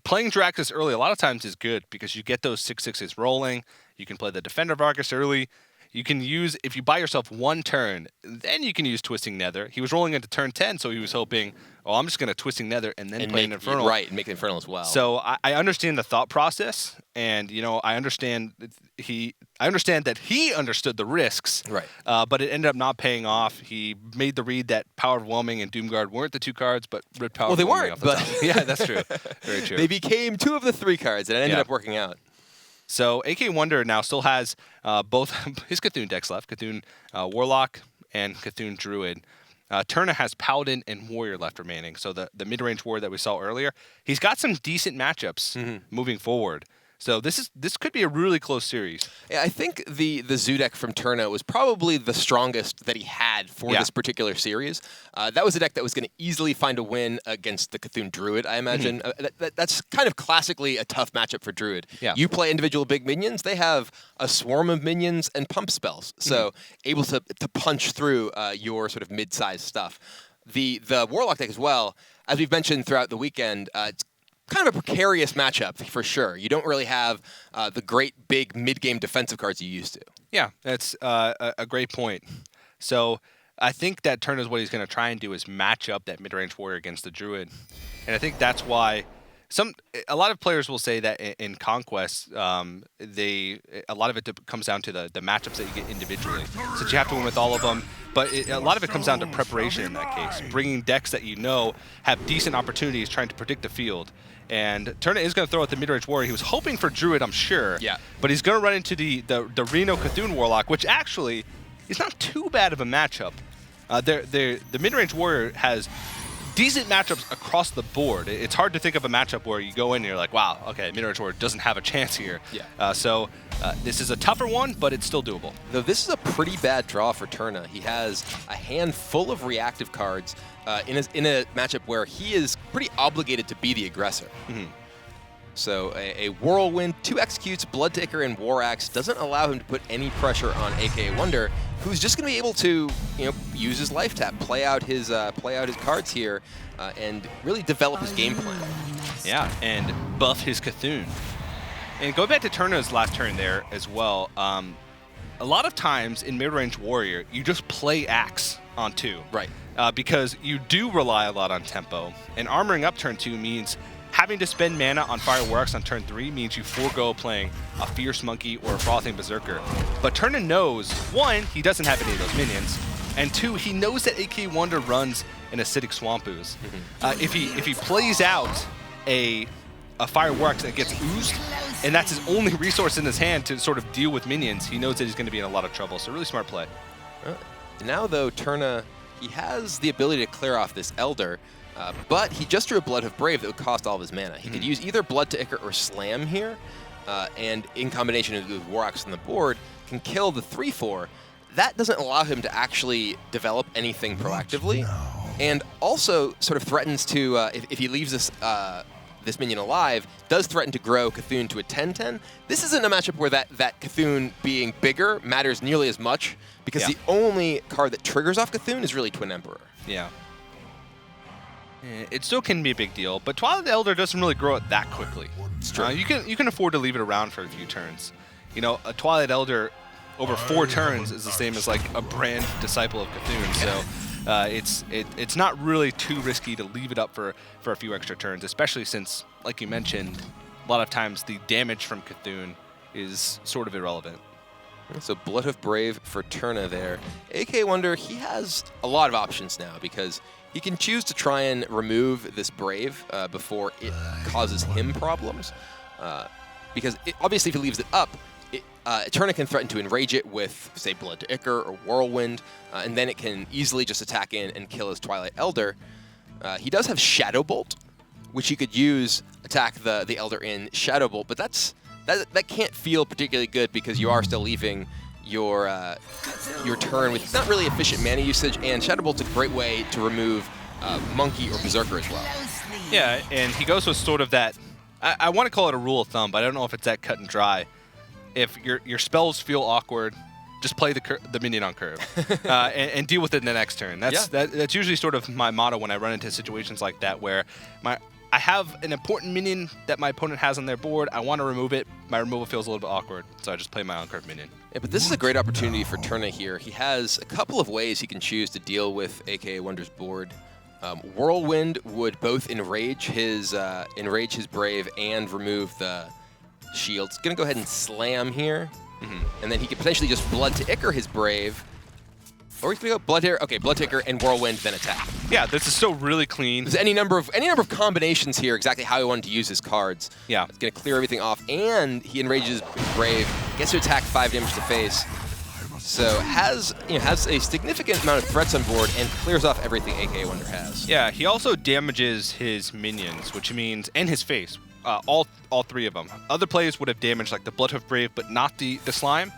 playing Jiraxis early a lot of times is good because you get those 6/6s rolling. You can play the Defender of Argus early. You can use, if you buy yourself 1 turn, then you can use Twisting Nether. He was rolling into turn 10, so he was hoping, I'm just going to Twisting Nether and then play an Infernal. Right, and make an Infernal as well. So I understand the thought process, and I understand that he understood the risks. Right. But it ended up not paying off. He made the read that Power Overwhelming and Doomguard weren't the 2 cards, but ripped Power Overwhelming off the top. Yeah, that's true. Very true. They became 2 of the 3 cards, and it ended up working out. So AKAWonder now still has both his Cthulhu decks left, Cthulhu Warlock and Cthulhu Druid. Turna has Paladin and Warrior left remaining. So the mid-range warrior that we saw earlier, he's got some decent matchups moving forward. So this could be a really close series. Yeah, I think the Zoo deck from Turna was probably the strongest that he had for this particular series. That was a deck that was going to easily find a win against the Cthulhu Druid, I imagine. That's kind of classically a tough matchup for Druid. Yeah. You play individual big minions, they have a swarm of minions and pump spells, so able to punch through your sort of mid-sized stuff. The Warlock deck as well, as we've mentioned throughout the weekend, it's kind of a precarious matchup for sure. You don't really have the great big mid-game defensive cards you used to. Yeah, that's a great point. So I think that Turna is what he's going to try and do is match up that mid-range warrior against the Druid. And I think that's why a lot of players will say that in Conquest, a lot of it comes down to the matchups that you get individually. So you have to win with all of them. But a lot of it comes down to preparation in that case. Bringing decks that have decent opportunities, trying to predict the field. And Turna is going to throw out the mid-range warrior. He was hoping for Druid, I'm sure. Yeah. But he's going to run into the Reno Cthulhu Warlock, which actually is not too bad of a matchup. The mid-range warrior has decent matchups across the board. It's hard to think of a matchup where you go in and you're like, wow, okay, mid-range warrior doesn't have a chance here. Yeah. So this is a tougher one, but it's still doable. Though this is a pretty bad draw for Turna. He has a handful of reactive cards in a matchup where he is pretty obligated to be the aggressor. So a Whirlwind, 2 Executes, Bloodtaker, and War Axe doesn't allow him to put any pressure on AKAWonder, who's just going to be able to use his life tap, play out his cards here, and really develop his game plan. Yeah, and buff his Cthulhu. And going back to Turna's last turn there as well, a lot of times in mid-range Warrior, you just play Axe on 2. Right. Because you do rely a lot on tempo. And armoring up turn 2 means having to spend mana on Fireworks on turn 3 means you forego playing a Fierce Monkey or a Frothing Berserker. But Turna knows, 1, he doesn't have any of those minions, and 2, he knows that AKAWonder runs an Acidic Swamp Ooze. If he plays out a Fireworks that gets oozed, and that's his only resource in his hand to sort of deal with minions, he knows that he's going to be in a lot of trouble. So really smart play. Now, though, Turna, he has the ability to clear off this Elder, but he just drew a Blood of Brave that would cost all of his mana. He could use either Blood to Ichor or Slam here, and in combination with War Axe on the board, can kill the 3/4. That doesn't allow him to actually develop anything proactively, and also sort of threatens to, if he leaves this minion alive, does threaten to grow Cthulhu to a 10/10. This isn't a matchup where that Cthulhu being bigger matters nearly as much, because the only card that triggers off Cthulhu is really Twin Emperor. Yeah. It still can be a big deal, but Twilight Elder doesn't really grow it that quickly. It's true. You can afford to leave it around for a few turns. You know, a Twilight Elder over 4 turns is the same as like a brand disciple of Cthulhu. So it's not really too risky to leave it up for a few extra turns, especially since, like you mentioned, a lot of times the damage from Cthulhu is sort of irrelevant. So Blood of Brave for Turna there. AKAWonder, he has a lot of options now, because he can choose to try and remove this Brave before it causes him problems. Because obviously if he leaves it up, Turna can threaten to enrage it with, say, Blood to Ichor or Whirlwind, and then it can easily just attack in and kill his Twilight Elder. He does have Shadow Bolt, which he could use, attack the Elder in Shadow Bolt, but that can't feel particularly good, because you are still leaving your turn with not really efficient mana usage, and Shadow Bolt's a great way to remove Monkey or Berserker as well. Yeah, and he goes with sort of that, I want to call it a rule of thumb, but I don't know if it's that cut and dry. If your spells feel awkward, just play the minion on curve and deal with it in the next turn. That's usually sort of my motto when I run into situations like that, where I have an important minion that my opponent has on their board. I want to remove it. My removal feels a little bit awkward, so I just play my on-curve minion. Yeah, but this is a great opportunity for Turna here. He has a couple of ways he can choose to deal with AKAWonder's board. Whirlwind would both enrage his Brave and remove the shields. Gonna go ahead and slam here, and then he could potentially just Blood to Ichor his Brave, or he's gonna go Blood here. Okay, Blood to Ichor and Whirlwind, then attack. Yeah, this is still really clean. There's any number of combinations here, exactly how he wanted to use his cards. Yeah, it's gonna clear everything off, and he enrages Brave, gets to attack 5 damage to face. So has a significant amount of threats on board and clears off everything AKAWonder has. Yeah, he also damages his minions, which means, and his face. All 3 of them. Other players would have damaged like the Blood of Brave, but not the slime,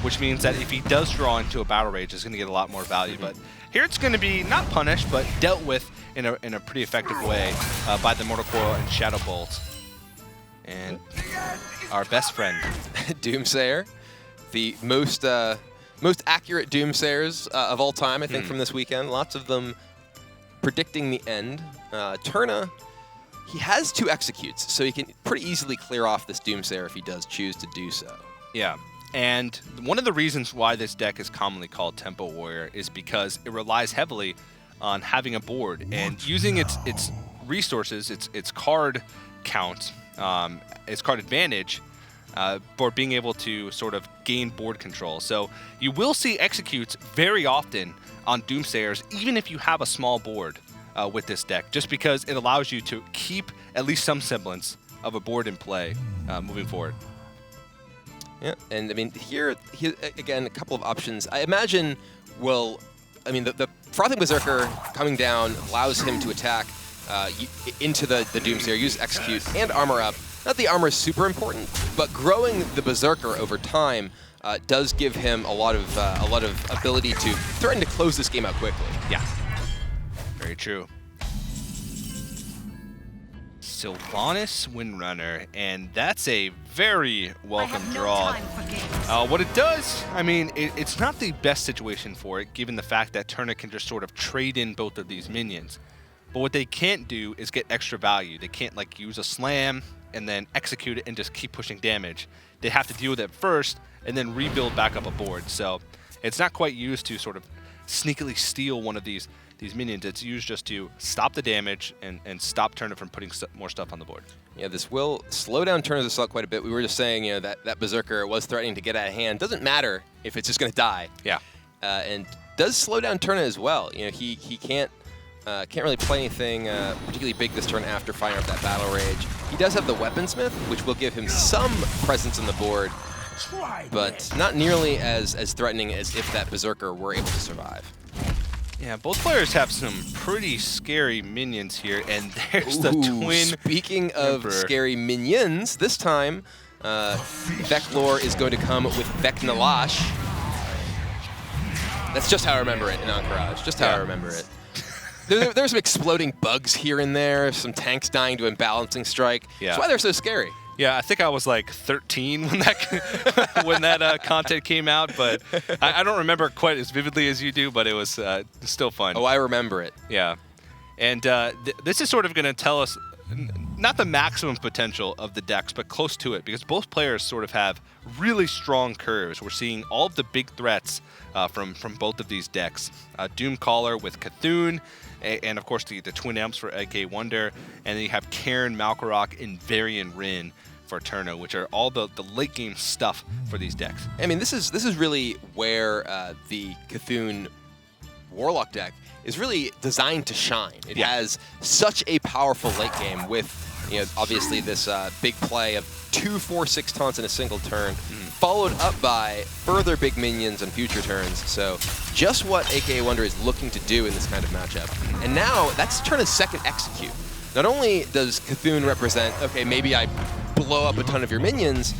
which means that if he does draw into a Battle Rage, it's going to get a lot more value. But here it's going to be not punished, but dealt with in a pretty effective way by the Mortal Coil and Shadow Bolt. And our best friend, Doomsayer, the most accurate Doomsayers of all time, I think, from this weekend. Lots of them predicting the end. Turna, he has 2 executes, so he can pretty easily clear off this Doomsayer if he does choose to do so. Yeah, and one of the reasons why this deck is commonly called Tempo Warrior is because it relies heavily on having a board and using its resources, its card count, its card advantage, for being able to sort of gain board control. So you will see executes very often on Doomsayers, even if you have a small board. With this deck, just because it allows you to keep at least some semblance of a board in play moving forward. Yeah, and I mean, here again, a couple of options. I imagine the Frothing Berserker coming down allows him to attack into the Doomsayer, use Execute, and Armor Up. Not the armor is super important, but growing the Berserker over time does give him a lot of ability to threaten to close this game out quickly. Yeah. Very true. Sylvanas Windrunner, and that's a very welcome draw. What it does, I mean, it's not the best situation for it, given the fact that Turna can just sort of trade in both of these minions. But what they can't do is get extra value. They can't like use a slam and then execute it and just keep pushing damage. They have to deal with it first and then rebuild back up a board. So it's not quite used to sort of sneakily steal one of these minions. It's used just to stop the damage and stop Turna from putting more stuff on the board. Yeah, this will slow down Turna's assault quite a bit. We were just saying, that Berserker was threatening to get out of hand. Doesn't matter if it's just going to die. Yeah. And does slow down Turna as well. He can't really play anything particularly big this turn after firing up that Battle Rage. He does have the Weaponsmith, which will give him some presence on the board, but not nearly as threatening as if that Berserker were able to survive. Yeah, both players have some pretty scary minions here, and there's the twin. Speaking of scary minions, this time Veclore is going to come with Vecnalash. That's just how I remember it in Encourage. Just how I remember it. There's some exploding bugs here and there, some tanks dying to Imbalancing Strike. Yeah. That's why they're so scary. Yeah, I think I was like 13 when that when that content came out, but I don't remember quite as vividly as you do, but it was still fun. Oh, I remember it. Yeah. And this is sort of going to tell us not the maximum potential of the decks, but close to it, because both players sort of have really strong curves. We're seeing all of the big threats from both of these decks. Doomcaller with Cthulhu, and of course the twin amps for AKAWonder, and then you have Karin, Malkorok, and Varian Rin for Turna, which are all the late game stuff for these decks. I mean, this is really where the Cthulhu Warlock deck is really designed to shine. It has such a powerful late game with, obviously this big play of 2 4/6 taunts in a single turn, followed up by further big minions on future turns. So just what AKAWonder is looking to do in this kind of matchup. And now that's Turna's second execute. Not only does Cthulhu represent, okay, maybe I blow up a ton of your minions,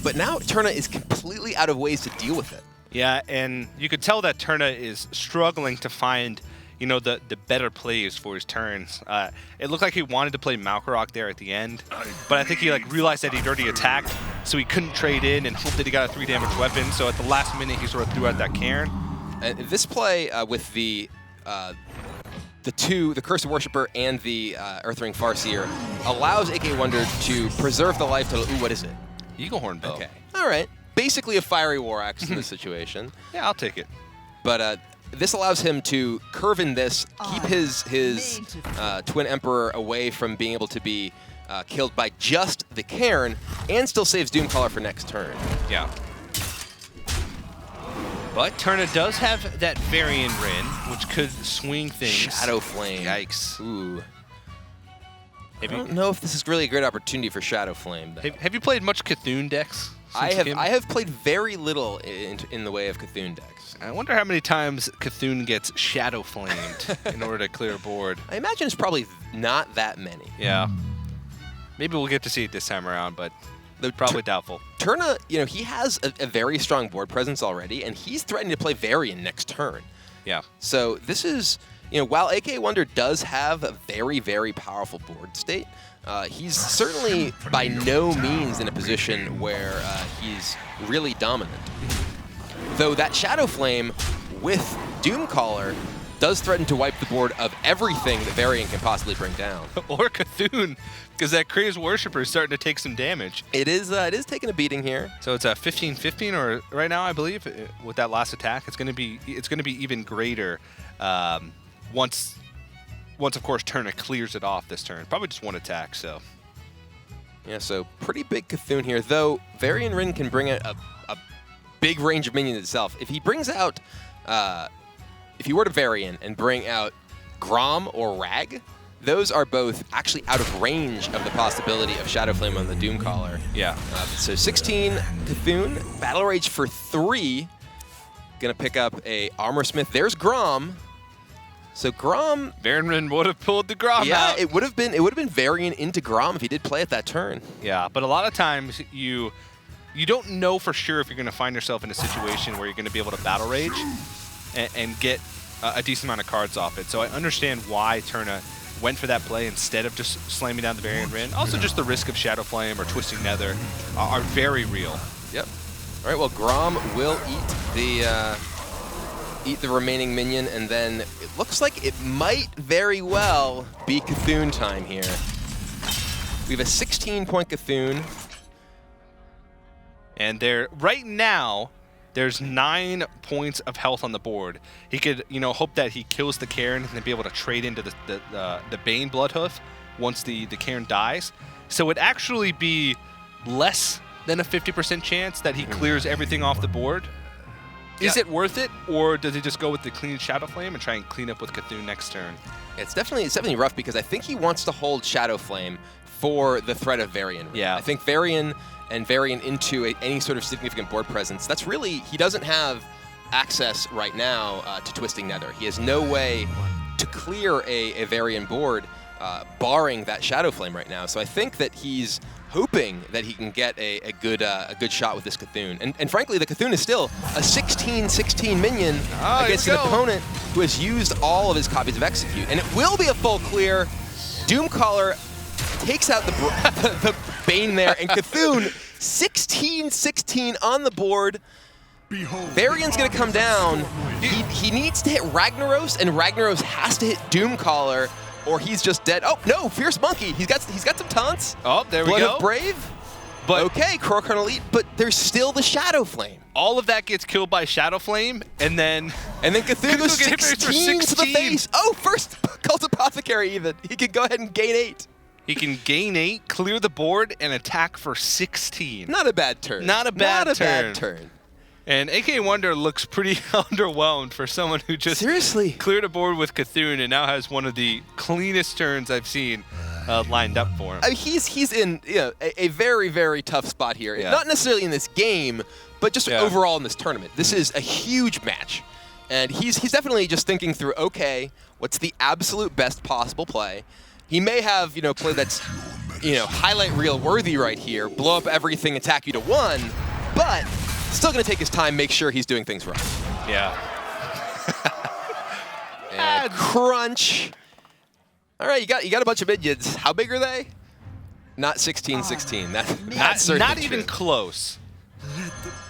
but now Turna is completely out of ways to deal with it. Yeah, and you could tell that Turna is struggling to find, the better plays for his turns. It looked like he wanted to play Malkorok there at the end, but I think he realized that he'd already attacked, so he couldn't trade in and hope that he got a 3 damage weapon. So at the last minute, he sort of threw out that Karin. This play with the Cursed Worshipper and the Earthring Farseer allows AKAWonder to preserve the life total. Ooh, what is it? Eaglehorn Bow. Okay, all right. Basically a Fiery War Axe in this situation. Yeah, I'll take it. But this allows him to curve in this, keep his Twin Emperor away from being able to be killed by just the Karin, and still saves Doomcaller for next turn. Yeah. But Turna does have that Varian Rin, which could swing things. Shadow Flame. Yikes. Ooh. I don't know if this is really a great opportunity for Shadow Flame. Have you played much Cthulhu decks? I have played very little in the way of Cthulhu decks. I wonder how many times Cthulhu gets Shadow Flamed in order to clear a board. I imagine it's probably not that many. Yeah. Maybe we'll get to see it this time around, but probably doubtful. Turna, he has a very strong board presence already, and he's threatening to play Varian next turn. Yeah. So this is, while AKAWonder does have a very, very powerful board state, he's certainly by no means in a position where he's really dominant. Though that Shadow Flame with Doomcaller does threaten to wipe the board of everything that Varian can possibly bring down. Or Cthulhu, because that Crazed Worshipper is starting to take some damage. It is taking a beating here. So it's a 15-15, or right now I believe with that last attack, it's going to be even greater once of course Turna clears it off this turn. Probably just one attack. So yeah, so pretty big Cthulhu here. Though Varian Rin can bring a big range of minions itself. If he brings out if you were to Varian and bring out Grom or Rag, those are both actually out of range of the possibility of Shadow Flame on the Doomcaller. Yeah. So 16 Cthulhu, Battle Rage for 3. Gonna pick up a Armorsmith. There's Grom. So Grom, Varian Rin would have pulled the Grom out. Yeah, it would have been Varian into Grom if he did play it that turn. Yeah, but a lot of times you don't know for sure if you're going to find yourself in a situation where you're going to be able to Battle Rage and get a decent amount of cards off it. So I understand why Turna went for that play instead of just slamming down the Varian Rin. Also, just the risk of Shadow Flame or Twisting Nether are very real. Yep. All right, well, Grom will eat the eat the remaining minion, and then it looks like it might very well be Cthulhu time here. We have a 16-point Cthulhu. And right now, there's 9 points of health on the board. He could, hope that he kills the Cairn and then be able to trade into the Bane Bloodhoof once the Cairn dies. So it'd actually be less than a 50% chance that he clears everything off the board. Is it worth it, or does he just go with the clean Shadow Flame and try and clean up with Cthulhu next turn? It's definitely rough because I think he wants to hold Shadow Flame for the threat of Varian. Yeah. I think Varian and Varian into any sort of significant board presence. That's really, he doesn't have access right now to Twisting Nether. He has no way to clear a Varian board barring that Shadow Flame right now. So I think that he's hoping that he can get a good shot with this Cthulhu. And frankly, the Cthulhu is still a 16/16 minion against an opponent who has used all of his copies of Execute. And it will be a full clear. Doomcaller takes out the Bane there, and Cthulhu 16/16 on the board. Varian's gonna come down. He needs to hit Ragnaros, and Ragnaros has to hit Doomcaller, or he's just dead. Oh no, Fierce Monkey. He's got some taunts. Oh, there we Blood go. of Brave. But okay, Croakern Elite, but there's still the Shadow Flame. All of that gets killed by Shadow Flame, and then Cthulhu goes 16 to the face. Oh, first Cult Apothecary even. He can go ahead and gain 8. He can gain 8, clear the board, and attack for 16. Not a bad turn. Not a bad turn. And AKAWonder looks pretty underwhelmed for someone who just seriously cleared a board with Cthulhu and now has one of the cleanest turns I've seen lined up for him. I mean, he's in a very, very tough spot here. Yeah. Not necessarily in this game, but just overall in this tournament. This is a huge match. And he's definitely just thinking through, okay, what's the absolute best possible play? He may have, play that's, highlight reel worthy right here, blow up everything, attack you to 1, but still going to take his time, make sure he's doing things right. Yeah. And crunch. All right, you got a bunch of minions. How big are they? Not 16/16. That's not even close.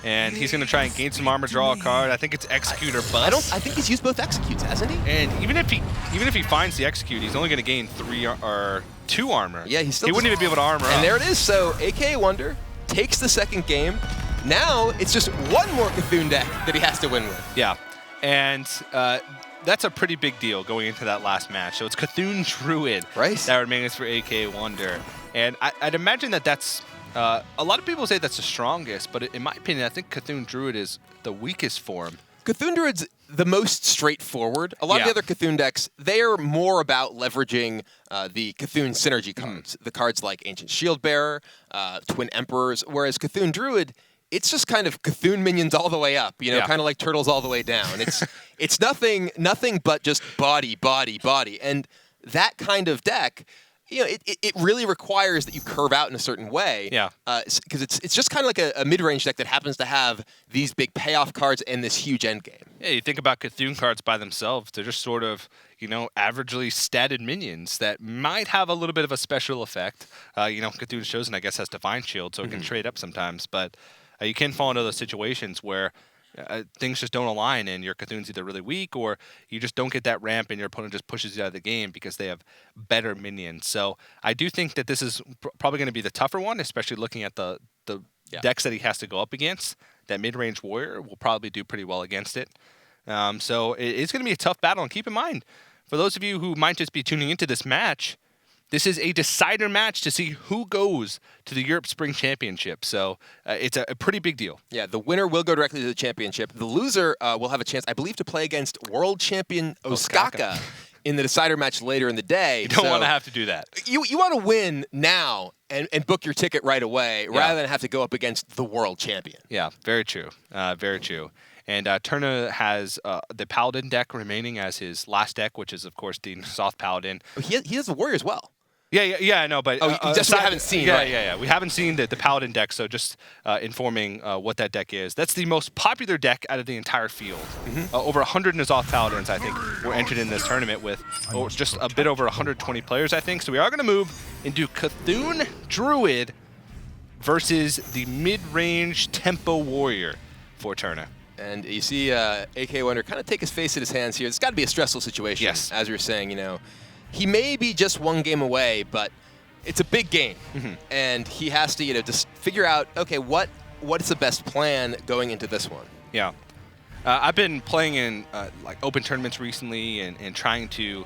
And he's going to try and gain some armor, draw a card. I think it's Execute or Bust. I think he's used both Executes, hasn't he? And even if he finds the Execute, he's only going to gain 3 or 2 armor. Yeah, he wouldn't even be able to armor up. And there it is. So AKAWonder takes the second game. Now it's just one more Cthulhu deck that he has to win with. Yeah, and that's a pretty big deal going into that last match. So it's Cthulhu Druid that remains for AKAWonder. And I'd imagine that's a lot of people say that's the strongest, but in my opinion, I think Cthulhu Druid is the weakest form. Cthulhu Druid's the most straightforward. A lot of the other Cthulhu decks, they are more about leveraging the Cthulhu synergy cards. The cards like Ancient Shieldbearer, Twin Emperors, whereas Cthulhu Druid, it's just kind of Cthulhu minions all the way up, kind of like turtles all the way down. It's nothing but just body. And that kind of deck, it really requires that you curve out in a certain way. Yeah. Because it's just kind of like a mid-range deck that happens to have these big payoff cards and this huge endgame. Yeah, you think about Cthulhu cards by themselves, they're just sort of, averagely statted minions that might have a little bit of a special effect. Cthulhu's Chosen, I guess, has Divine Shield, so it can trade up sometimes, but you can fall into those situations where things just don't align and your Cthulhu's either really weak or you just don't get that ramp and your opponent just pushes you out of the game because they have better minions. So I do think that this is probably going to be the tougher one, especially looking at the decks that he has to go up against. That mid-range warrior will probably do pretty well against it. So it's going to be a tough battle. And keep in mind, for those of you who might just be tuning into this match, this is a decider match to see who goes to the Europe Spring Championship. So it's a pretty big deal. Yeah, the winner will go directly to the championship. The loser will have a chance, I believe, to play against world champion Osaka in the decider match later in the day. You don't want to have to do that. You want to win now and book your ticket right away rather than have to go up against the world champion. Yeah, very true. Very true. And Turna has the Paladin deck remaining as his last deck, which is, of course, the Soft Paladin. He has the Warrior as well. Yeah, I know, but just we haven't seen. Yeah. We haven't seen the Paladin deck, so just informing what that deck is. That's the most popular deck out of the entire field. Over 100 N'Zoth Paladins, I think, were entered in this tournament with just a bit over 120 players, I think. So we are going to move into Cthulhu Druid versus the mid-range Tempo Warrior for Turna. And you see AKAWonder kind of take his face in his hands here. It's got to be a stressful situation. Yes. As you were saying, he may be just one game away, but it's a big game. And he has to, just figure out, okay, what is the best plan going into this one? Yeah. I've been playing in like open tournaments recently and trying to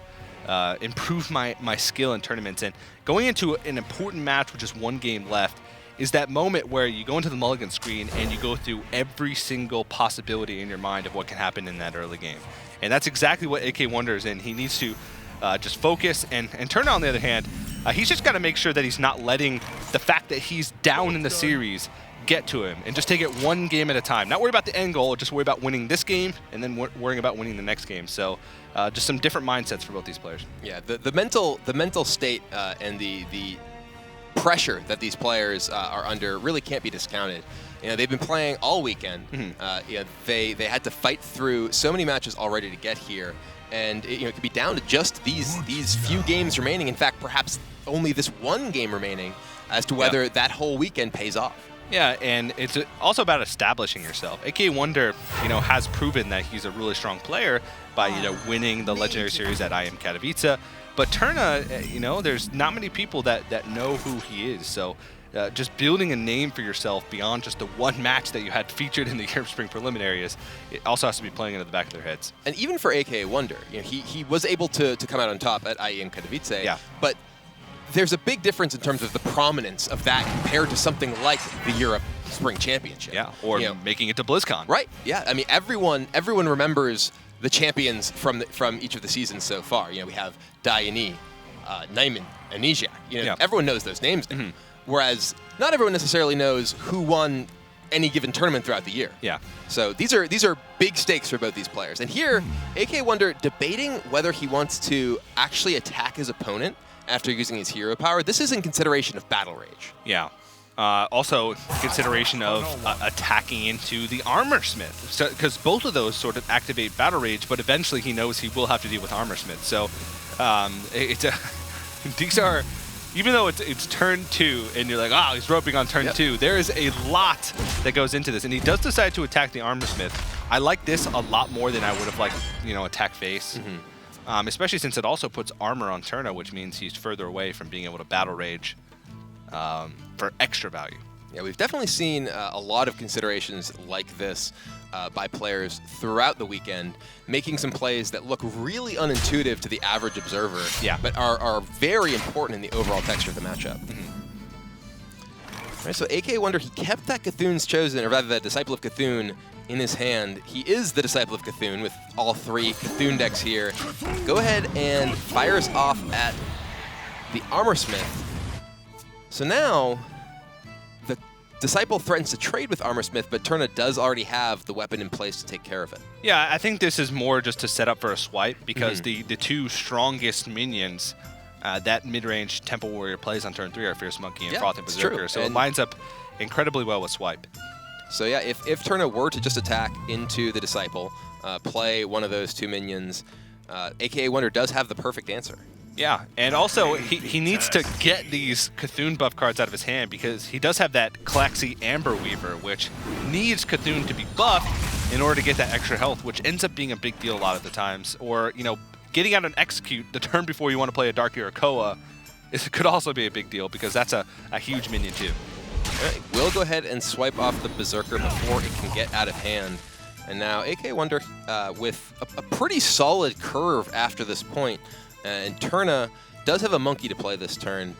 improve my skill in tournaments. And going into an important match with just one game left is that moment where you go into the mulligan screen and you go through every single possibility in your mind of what can happen in that early game. And that's exactly what AKAWonder is in. He needs to just focus. And Turna, on the other hand, he's just got to make sure that he's not letting the fact that he's down in the series get to him, and just take it one game at a time. Not worry about the end goal, just worry about winning this game and then worrying about winning the next game. So just some different mindsets for both these players. Yeah, the mental state and the pressure that these players are under really can't be discounted. They've been playing all weekend. They had to fight through so many matches already to get here, and it could be down to just these few games remaining. In fact, perhaps only this one game remaining as to whether that whole weekend pays off. Yeah, and it's also about establishing yourself. AKAWonder, has proven that he's a really strong player by, winning the Legendary Series at IM Katowice. But Turna, there's not many people that know who he is. So just building a name for yourself beyond just the one match that you had featured in the Europe Spring Preliminaries, it also has to be playing into the back of their heads. And even for AKAWonder, he was able to come out on top at IM Katowice. Yeah. But there's a big difference in terms of the prominence of that compared to something like the Europe Spring Championship. Yeah, or making it to BlizzCon. Right. Yeah. I mean, everyone remembers the champions from each of the seasons so far. We have Diane, Naiman, and Nijak. Everyone knows those names now. Whereas not everyone necessarily knows who won any given tournament throughout the year. Yeah. So these are big stakes for both these players. And here, AKAWonder debating whether he wants to actually attack his opponent after using his hero power. This is in consideration of Battle Rage. Yeah. Also, consideration of attacking into the Armor Smith, because both of those sort of activate Battle Rage, but eventually he knows he will have to deal with Armor Smith. So these are, even though it's turn 2 and you're like, he's roping on turn 2, there is a lot that goes into this, and he does decide to attack the Armor Smith. I like this a lot more than I would have liked, attack face. Especially since it also puts armor on Turna, which means he's further away from being able to Battle Rage for extra value. Yeah, we've definitely seen a lot of considerations like this by players throughout the weekend, making some plays that look really unintuitive to the average observer, but are very important in the overall texture of the matchup. All right, so AKAWonder, he kept that Cthulhu's Chosen, or rather the Disciple of Cthulhu, in his hand. He is the Disciple of Cthulhu with all 3 Cthulhu decks here. Go ahead and fires off at the Armor Smith. So now the Disciple threatens to trade with Armor Smith, but Turna does already have the weapon in place to take care of it. Yeah, I think this is more just to set up for a swipe, because the 2 strongest minions that mid-range Temple Warrior plays on turn 3 are Fierce Monkey and Frothing Berserker. So it lines up incredibly well with swipe. So yeah, if Turna were to just attack into the Disciple, play one of those 2 minions, AKAWonder does have the perfect answer. Yeah, and also he needs to get these Cthulhu buff cards out of his hand, because he does have that Klaxi Amber Weaver, which needs Cthulhu to be buffed in order to get that extra health, which ends up being a big deal a lot of the times. Or, getting out an Execute the turn before you want to play a Dark Irakoa could also be a big deal, because that's a huge minion too. Right, we'll go ahead and swipe off the Berserker before it can get out of hand. And now AKAWonder with a pretty solid curve after this point. And Turna does have a monkey to play this turn,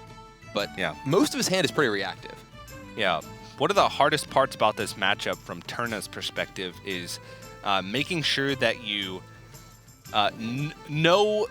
but most of his hand is pretty reactive. Yeah. One of the hardest parts about this matchup from Turna's perspective is making sure that you know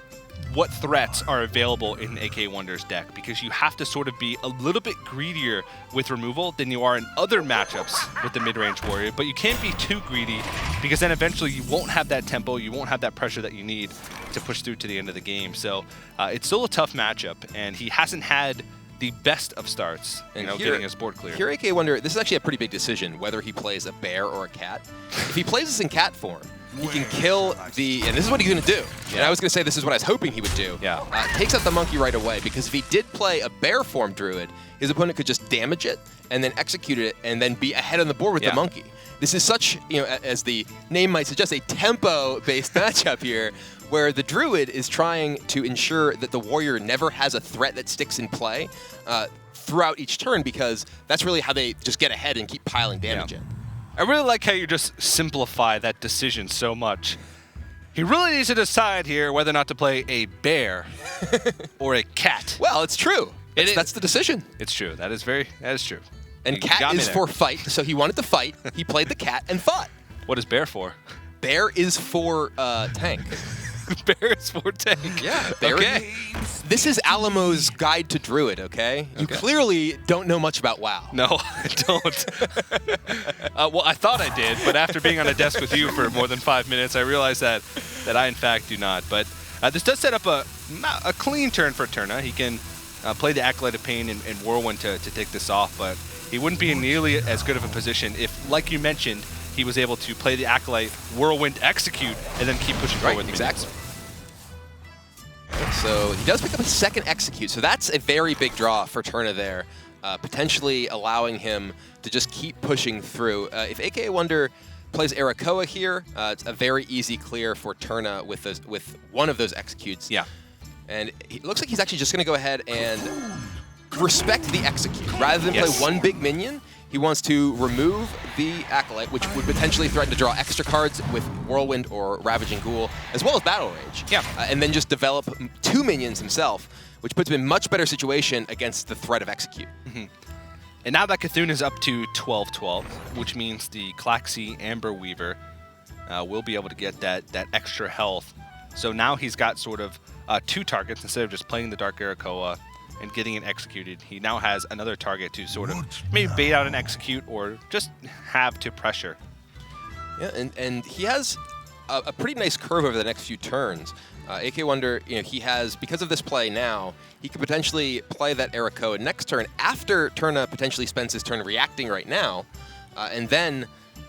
what threats are available in AKAWonder's deck, because you have to sort of be a little bit greedier with removal than you are in other matchups with the mid-range warrior, but you can't be too greedy, because then eventually you won't have that tempo, you won't have that pressure that you need to push through to the end of the game. So it's still a tough matchup, and he hasn't had the best of starts, getting his board clear. Here AKAWonder, this is actually a pretty big decision, whether he plays a bear or a cat. If he plays this in cat form, he can kill the, and this is what he's going to do. And I was going to say this is what I was hoping he would do. Yeah. Takes out the monkey right away, because if he did play a bear form druid, his opponent could just damage it and then execute it and then be ahead on the board with the monkey. This is such, as the name might suggest, a tempo-based matchup here, where the druid is trying to ensure that the warrior never has a threat that sticks in play throughout each turn, because that's really how they just get ahead and keep piling damage in. I really like how you just simplify that decision so much. He really needs to decide here whether or not to play a bear or a cat. Well, it's true. That's the decision. It's true. That is true. And cat is for fight, so he wanted to fight. He played the cat and fought. What is bear for? Bear is for tank. Bear is for tank. Yeah. Bear. Okay. This is Alamo's guide to druid, okay? You clearly don't know much about WoW. No, I don't. Well, I thought I did, but after being on a desk with you for more than 5 minutes, I realized that I, in fact, do not. But this does set up a clean turn for Turna. He can play the Acolyte of Pain and Whirlwind to take this off, but he wouldn't be in nearly as good of a position if, like you mentioned, he was able to play the Acolyte, Whirlwind, execute, and then keep pushing forward. Exactly. So he does pick up a second execute, so that's a very big draw for Turna there, potentially allowing him to just keep pushing through. If AKAWonder plays Arakoa here, it's a very easy clear for Turna with one of those executes. Yeah. And it looks like he's actually just going to go ahead and respect the execute. Rather than play one big minion, he wants to remove the Acolyte, which would potentially threaten to draw extra cards with Whirlwind or Ravaging Ghoul, as well as Battle Rage. Yeah. And then just develop 2 minions himself, which puts him in a much better situation against the threat of execute. Mm-hmm. And now that Cthulhu is up to 12-12, which means the Klaxi Amber Weaver will be able to get that extra health. So now he's got sort of 2 targets instead of just playing the Dark Arakoa and getting it executed. He now has another target to sort of maybe bait out and execute or just have to pressure. Yeah, and he has a pretty nice curve over the next few turns. AKAWonder, he has, because of this play now, he could potentially play that Arakoa next turn after Turna potentially spends his turn reacting right now. And then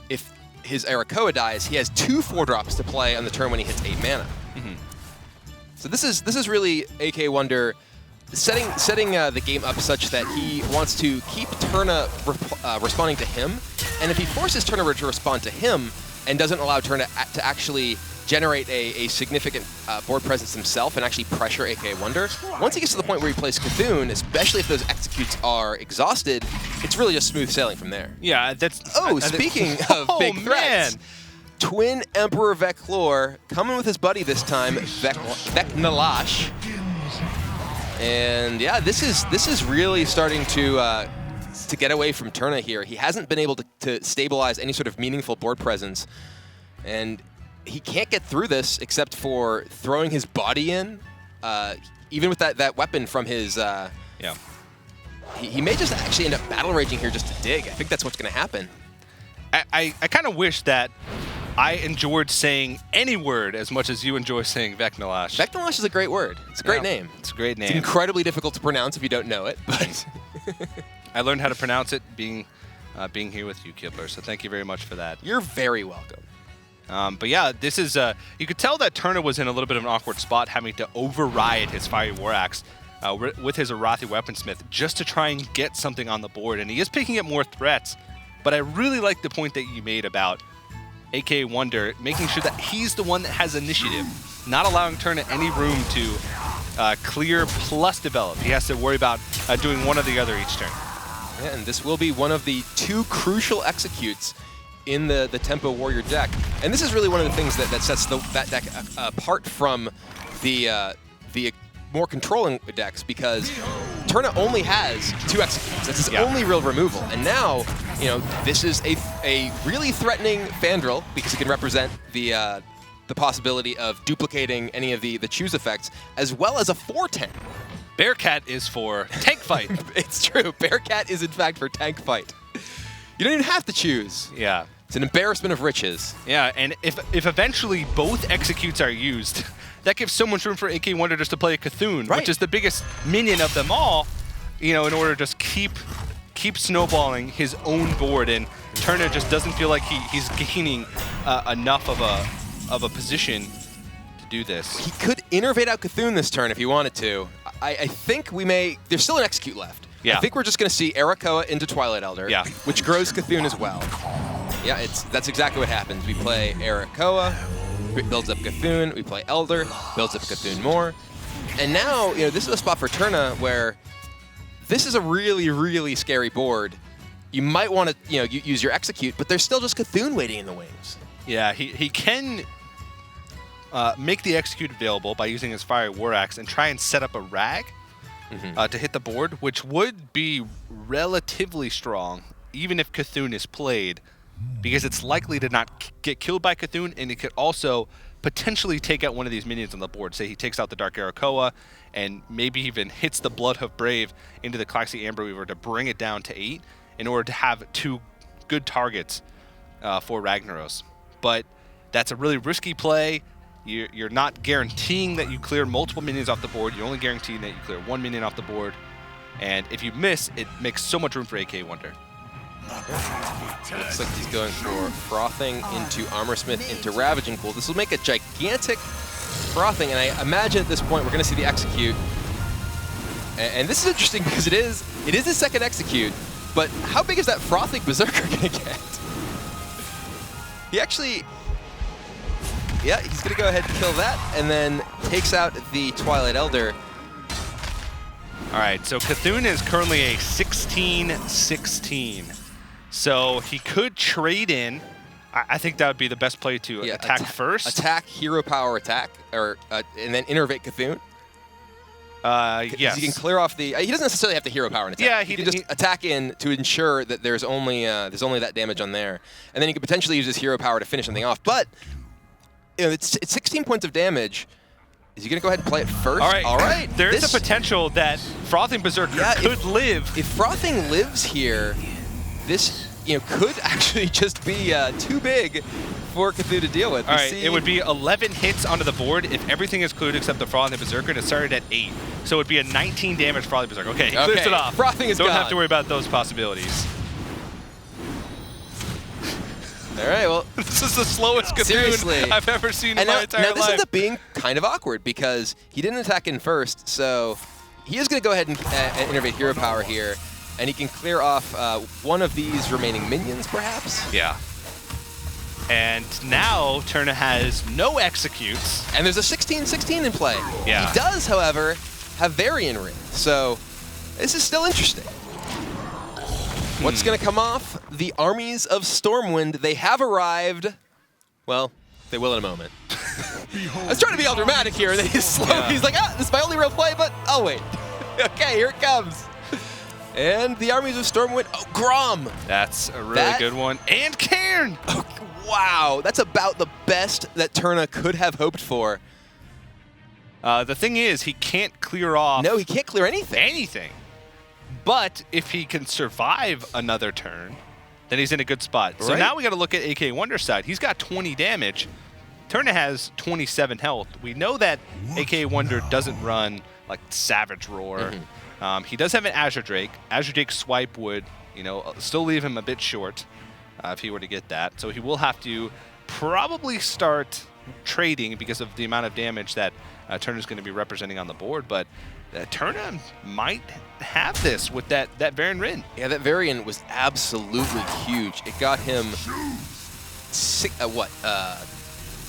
if his Arakoa dies, he has 2 4-drops to play on the turn when he hits 8 mana. Mm-hmm. So this is really AKAWonder setting the game up such that he wants to keep Turna responding to him, and if he forces Turna to respond to him and doesn't allow Turna to actually generate a significant board presence himself and actually pressure AKAWonder, once he gets to the point where he plays Cthulhu, especially if those executes are exhausted, it's really just smooth sailing from there. Yeah, that's... Speaking of big threats, Twin Emperor Veclor coming with his buddy this time, Vecnalash. And yeah, this is really starting to get away from Turna here. He hasn't been able to stabilize any sort of meaningful board presence, and he can't get through this except for throwing his body in. Even with that weapon from his, he may just actually end up battle raging here just to dig. I think that's what's going to happen. I kind of wish that I enjoyed saying any word as much as you enjoy saying Vecnalash. Vecnalash is a great word. It's a great name. It's a great name. It's incredibly difficult to pronounce if you don't know it, but I learned how to pronounce it being here with you, Kibler, so thank you very much for that. You're very welcome. But yeah, this is, you could tell that Turna was in a little bit of an awkward spot, having to override his Fiery War Axe with his Arathi Weaponsmith just to try and get something on the board, and he is picking up more threats. But I really like the point that you made about AKAWonder making sure that he's the one that has initiative, not allowing Turna any room to clear plus develop. He has to worry about doing one or the other each turn. Yeah, and this will be one of the 2 crucial executes in the Tempo Warrior deck. And this is really one of the things that sets that deck apart from the more controlling decks, because Turna only has 2 executes. That's his only real removal. And now, this is a really threatening Fandral, because it can represent the possibility of duplicating any of the choose effects, as well as a 4/10. Bearcat is for tank fight. It's true. Bearcat is in fact for tank fight. You don't even have to choose. Yeah. It's an embarrassment of riches. Yeah, and if eventually both executes are used, that gives so much room for AKAWonder just to play a Cthulhu, which is the biggest minion of them all, in order to just keep snowballing his own board, and Turna just doesn't feel like he's gaining enough of of a position to do this. He could innervate out Cthulhu this turn if he wanted to. I think we may... There's still an execute left. Yeah. I think we're just going to see AKAWonder into Twilight Elder, which grows Cthulhu as well. Yeah, that's exactly what happens. We play AKAWonder, builds up Cthulhu. We play Elder, builds up Cthulhu more. And now, this is a spot for Turna where this is a really, really scary board. You might want to, use your execute, but there's still just Cthulhu waiting in the wings. Yeah, he can make the execute available by using his Fiery War Axe and try and set up a rag to hit the board, which would be relatively strong, even if Cthulhu is played, because it's likely to not get killed by Cthulhu, and it could also potentially take out one of these minions on the board. Say he takes out the Dark AKAWonder and maybe even hits the Bloodhoof Brave into the Claxy Amber Weaver to bring it down to 8 in order to have 2 good targets for Ragnaros. But that's a really risky play. You're not guaranteeing that you clear multiple minions off the board. You're only guaranteeing that you clear 1 minion off the board. And if you miss, it makes so much room for AKAWonder. Looks like he's going for Frothing into Armorsmith into Ravaging Pool. This will make a gigantic Frothing, and I imagine at this point we're going to see the execute. And this is interesting because it is the second execute, but how big is that Frothing Berserker going to get? He actually... Yeah, he's going to go ahead and kill that, and then takes out the Twilight Elder. All right, so Cthulhu is currently a 16-16. So he could trade in. I think that would be the best play to attack first. Attack, hero power attack, or and then innervate Cthulhu. Yes. He can clear off the... he doesn't necessarily have to hero power an attack. Yeah, he can just attack in to ensure that there's only that damage on there. And then he could potentially use his hero power to finish something off. But it's 16 points of damage. Is he going to go ahead and play it first? All right. There's a potential that Frothing Berserker could live. If Frothing lives here, this could actually just be too big for Cthulhu to deal with. All right, it would be 11 hits onto the board if everything is cleared except the Frothing Berserker, and it started at 8. So it would be a 19 damage Frothing Berserker. Okay, he clears it off. Frothing is Don't gone. have to worry about those possibilities. All right, well... This is the slowest Cthulhu I've ever seen in my entire life. Now, this ends up being kind of awkward because he didn't attack in first, so he is going to go ahead and innervate hero power here, and he can clear off one of these remaining minions, perhaps? Yeah. And now Turna has no executes. And there's a 16-16 in play. Yeah. He does, however, have Varian Ring, so this is still interesting. What's going to come off? The armies of Stormwind. They have arrived. Well, they will in a moment. I was trying to be all dramatic here, and then he's slow. Yeah. He's like, this is my only real play, but oh wait. Okay, here it comes. And the armies of Stormwind. Oh, Grom. That's a really good one. And Cairn. Oh, wow, that's about the best that Turna could have hoped for. The thing is, he can't clear off. No, he can't clear anything. Anything. But if he can survive another turn, then he's in a good spot. So now we got to look at AKAWonder's side. He's got 20 damage. Turna has 27 health. We know that AKAWonder doesn't run like Savage Roar. He does have an Azure Drake. Azure Drake swipe would, still leave him a bit short if he were to get that. So he will have to probably start trading because of the amount of damage that Turna's going to be representing on the board. But Turna might have this with that Varian Rin. Yeah, that Varian was absolutely huge. It got him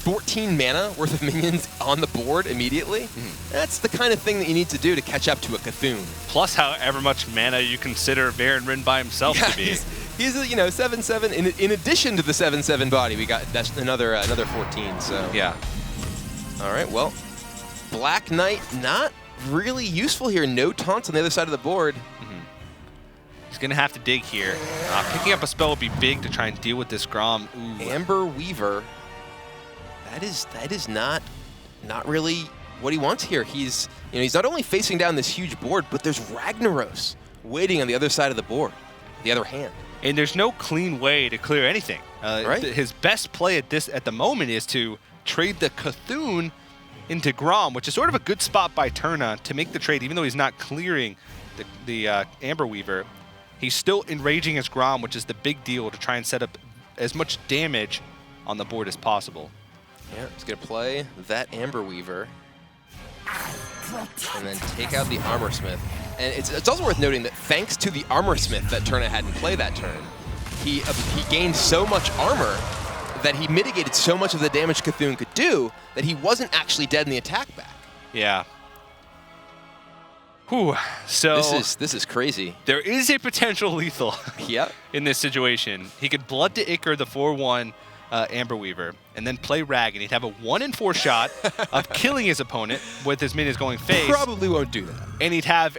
14 mana worth of minions on the board immediately. That's the kind of thing that you need to do to catch up to a Cthulhu. Plus however much mana you consider Varian Rin by himself to be. He's 7/7 in addition to the 7/7 body. We got that's another 14. So yeah. All right. Well, Black Knight not really useful here. No taunts on the other side of the board. He's going to have to dig here. Picking up a spell would be big to try and deal with this Grom. Ooh. Amber Weaver. That is not really what he wants here. He's not only facing down this huge board, but there's Ragnaros waiting on the other side of the board, the other hand. And there's no clean way to clear anything. His best play at the moment is to trade the Cthulhu into Grom, which is sort of a good spot by Turna to make the trade, even though he's not clearing the Amber Weaver. He's still enraging his Grom, which is the big deal to try and set up as much damage on the board as possible. Yeah, he's going to play that Amber Weaver and then take out the Armor Smith. And it's also worth noting that thanks to the Armor Smith that Turna had in play that turn, he gained so much armor that he mitigated so much of the damage Cthulhu could do that he wasn't actually dead in the attack back. Yeah. Whew. So this is crazy. There is a potential lethal Yep. in this situation. He could Blood to Ichor the 4/1 Amber Weaver and then play Rag, and he'd have a 1-in-4 shot of killing his opponent with his minions going face. Probably won't do that. And he'd have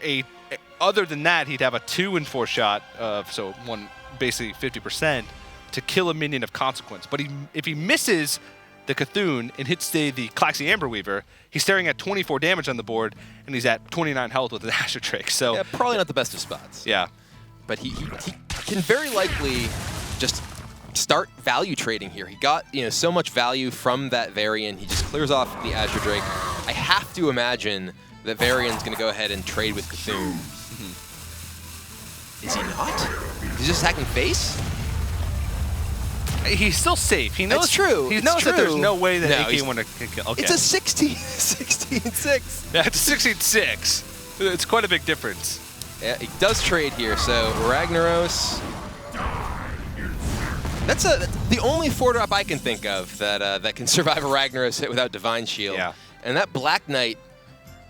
other than that, he'd have a 2-in-4 shot of, so one, basically 50%, to kill a minion of consequence. But if he misses the Cthulhu and hits the Claxy Amber Weaver, he's staring at 24 damage on the board, and he's at 29 health with the Astro Trick. So yeah, probably not the best of spots. Yeah. But he can very likely just start value trading here. He got so much value from that Varian. He just clears off the Azure Drake. I have to imagine that Varian's going to go ahead and trade with Cthulhu. Is he not? He's just attacking face? He's still safe. He knows. It's true. He knows that there's no way that AKAWonder can kill. Okay. It's a 16-6. Yeah, it's a 16-6. It's quite a big difference. Yeah, he does trade here. So Ragnaros. That's the only 4-drop I can think of that can survive a Ragnaros hit without Divine Shield. Yeah. And that Black Knight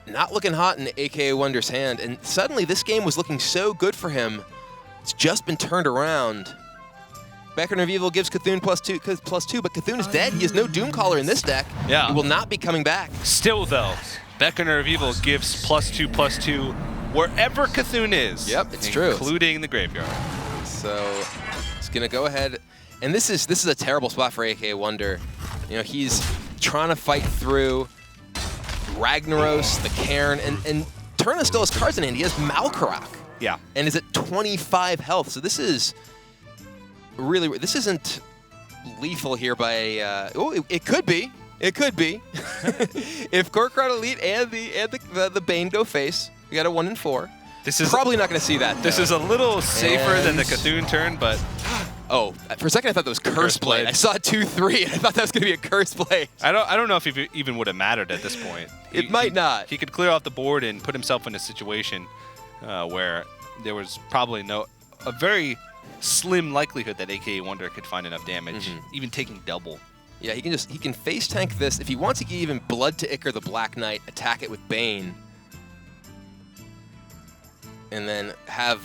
not looking hot in AKAWonder's hand, and suddenly this game was looking so good for him. It's just been turned around. Beckoner of Evil gives Cthulhu +2, but Cthulhu is dead. He has no Doomcaller in this deck. Yeah. He will not be coming back. Still, though, Beckoner of Evil gives +2/+2 wherever Cthulhu is. Yep, it's true. Including the graveyard. So he's going to go ahead. And this is a terrible spot for AKAWonder. He's trying to fight through Ragnaros, the Cairn, and Turna still has cards in hand. He has Malkarak. Yeah. And is at 25 health. So this is really, this isn't lethal here by it could be. It could be. If Korkrot Elite and the Bane go face, we got a 1-in-4. This is probably not going to see that. This is a little safer than the Cthulhu turn, but oh, for a second I thought that was Curse Blade. I saw 2-3 and I thought that was going to be a Curse Blade. I don't know if it even would have mattered at this point. It might not. He could clear off the board and put himself in a situation where there was probably a very slim likelihood that AKAWonder could find enough damage, even taking double. Yeah, he can face tank this. If he wants, he can even Blood to Ichor the Black Knight, attack it with Bane, and then have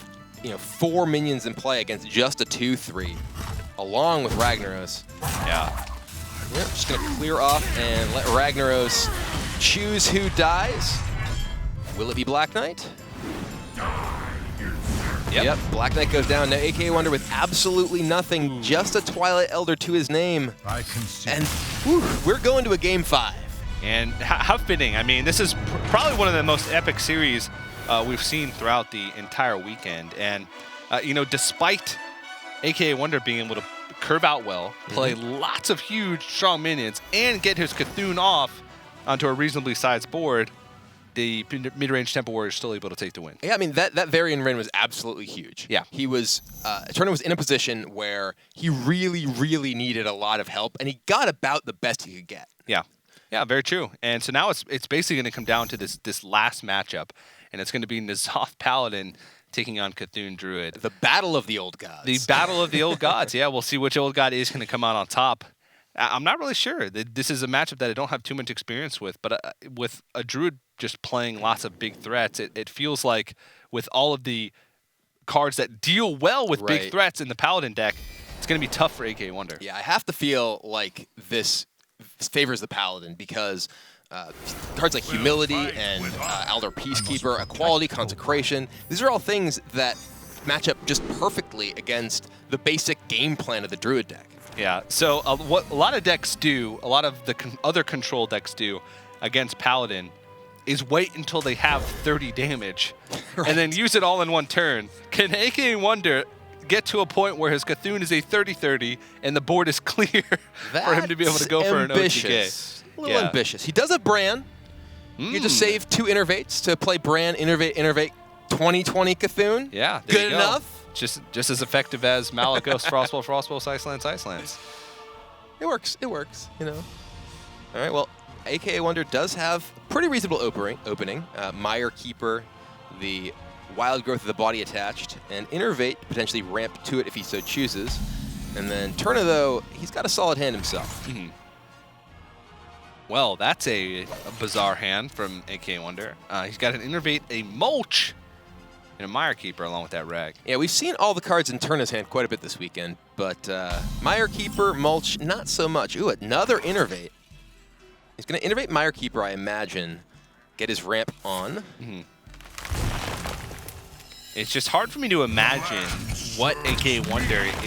4 minions in play against just a 2/3, along with Ragnaros. Yeah. Yep, just gonna clear off and let Ragnaros choose who dies. Will it be Black Knight? Yep, Black Knight goes down. Now AKAWonder with absolutely nothing, just a Twilight Elder to his name. I can see. And we're going to a Game 5. And how fitting. I mean, this is probably one of the most epic series we've seen throughout the entire weekend. And, despite AKAWonder being able to curve out well, play lots of huge, strong minions, and get his Cthulhu off onto a reasonably sized board, the mid-range Temple Warrior is still able to take the win. Yeah, I mean, that Varian Rin was absolutely huge. Yeah. He was, Turna was in a position where he really, really needed a lot of help, and he got about the best he could get. Yeah. Yeah, very true. And so now it's basically going to come down to this last matchup, and it's going to be N'Zoth Paladin taking on Cthulhu Druid. The battle of the old gods. The battle of the old gods. Yeah, we'll see which old god is going to come out on top. I'm not really sure. This is a matchup that I don't have too much experience with, but with a Druid just playing lots of big threats, it feels like with all of the cards that deal well with big threats in the Paladin deck, it's going to be tough for AKAWonder. Yeah, I have to feel like this favors the Paladin because cards like Humility and Aldor Peacekeeper, Equality, Consecration, these are all things that match up just perfectly against the basic game plan of the Druid deck. Yeah, so what a lot of decks do, a lot of the other control decks do against Paladin is wait until they have 30 damage and then use it all in one turn. Can AKAWonder get to a point where his Cthulhu is a 30-30 and the board is clear for him to be able to go for an OTK? A little ambitious. He does have Bran. You just save 2 Innervates to play Bran, Innervate 2020 Cthulhu. Yeah, good enough. Just as effective as Malakos, Frostbolt, Icelands. It works, All right, well, AKAWonder does have pretty reasonable opening. Mire Keeper, the Wild Growth of the Body attached, and Innervate, potentially ramp to it if he so chooses. And then Turna, though, he's got a solid hand himself. Well, that's a bizarre hand from AKAWonder. He's got an Innervate, a Mulch, and a Mire Keeper along with that Rag. Yeah, we've seen all the cards in Turna's hand quite a bit this weekend, but Mire Keeper, Mulch, not so much. Ooh, another Innervate. He's going to Innervate Mire Keeper, I imagine, get his ramp on. It's just hard for me to imagine what AKAWonder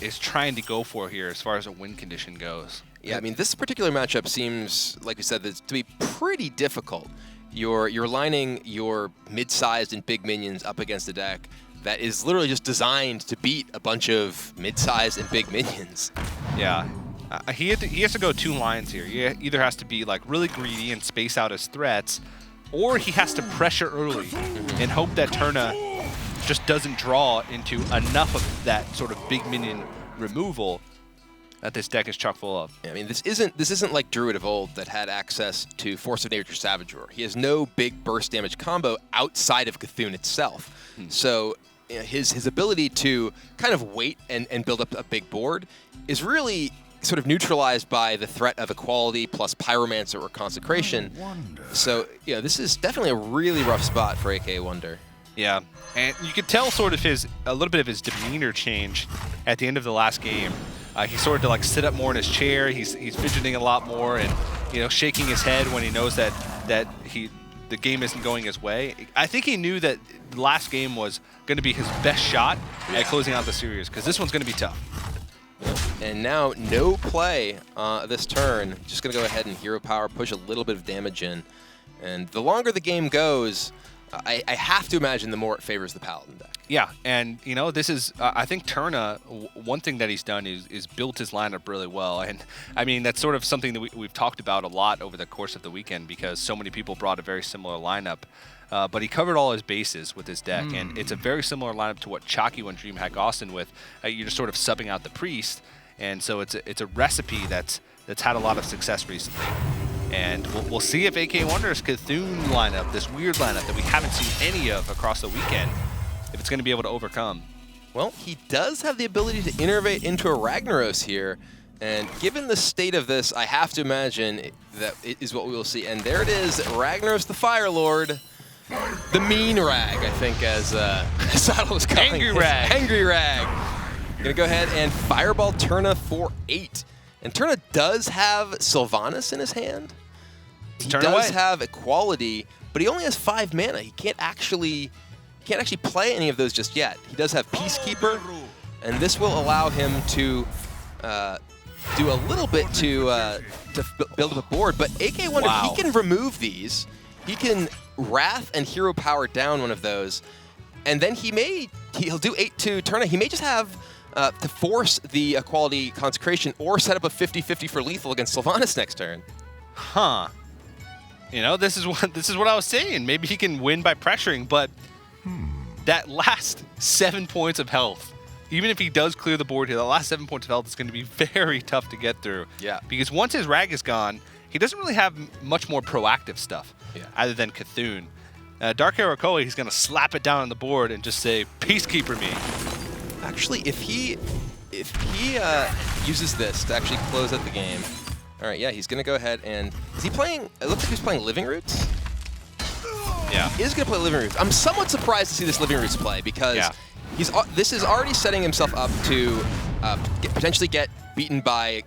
is trying to go for here as far as a win condition goes. Yeah, I mean, this particular matchup seems, like we said, to be pretty difficult. You're lining your mid-sized and big minions up against a deck that is literally just designed to beat a bunch of mid-sized and big minions. Yeah. He has to go 2 lines here. He either has to be like really greedy and space out his threats, or he has to pressure early and hope that Turna just doesn't draw into enough of that sort of big minion removal that this deck is chock full of. Yeah, I mean, this isn't like Druid of old that had access to Force of Nature Savage Roar. He has no big burst damage combo outside of Cthulhu itself. So his ability to kind of wait and build up a big board is really sort of neutralized by the threat of Equality plus Pyromancer or Consecration. So, this is definitely a really rough spot for AKAWonder. Yeah, and you could tell sort of a little bit of his demeanor change at the end of the last game. He started to like sit up more in his chair. He's fidgeting a lot more, and shaking his head when he knows that the game isn't going his way. I think he knew that the last game was going to be his best shot at closing out the series, because this one's going to be tough. And now no play this turn. Just going to go ahead and Hero Power, push a little bit of damage in. And the longer the game goes, I have to imagine the more it favors the Paladin deck. Yeah, and this is I think Turna, one thing that he's done is built his lineup really well, and I mean that's sort of something that we've talked about a lot over the course of the weekend, because so many people brought a very similar lineup, but he covered all his bases with his deck, and it's a very similar lineup to what Chalky won DreamHack Austin with. You're just sort of subbing out the Priest, and so it's a recipe that's had a lot of success recently. And we'll see if AKAWonder's Cthulhu lineup, this weird lineup that we haven't seen any of across the weekend, if it's going to be able to overcome. Well, he does have the ability to innervate into a Ragnaros here, and given the state of this, I have to imagine that it is what we will see. And there it is, Ragnaros the Fire Lord, the mean Rag, I think, as Saddle was calling Angry it. Rag. Angry Rag. Gonna go ahead and Fireball Turna for 8. And Turna does have Sylvanas in his hand. He does have Equality, but he only has 5 mana. He can't actually play any of those just yet. He does have Peacekeeper, and this will allow him to do a little bit to build up a board. But AKAWonder, he can remove these. He can Wrath and Hero Power down one of those, and then he'll do 8 to Turna. He may just have to force the Equality Consecration or set up a 50-50 for lethal against Sylvanas next turn. Huh. This is what I was saying. Maybe he can win by pressuring, but that last 7 points of health, even if he does clear the board here, the last 7 points of health is going to be very tough to get through. Yeah. Because once his Rag is gone, he doesn't really have much more proactive stuff other than Cthulhu. Dark Hero Koei, he's going to slap it down on the board and just say, Peacekeeper me. Actually, if he uses this to actually close out the game, all right, yeah, he's going to go ahead and... Is he playing... It looks like he's playing Living Roots. Yeah. He is going to play Living Roots. I'm somewhat surprised to see this Living Roots play, because this is already setting himself up to potentially get beaten by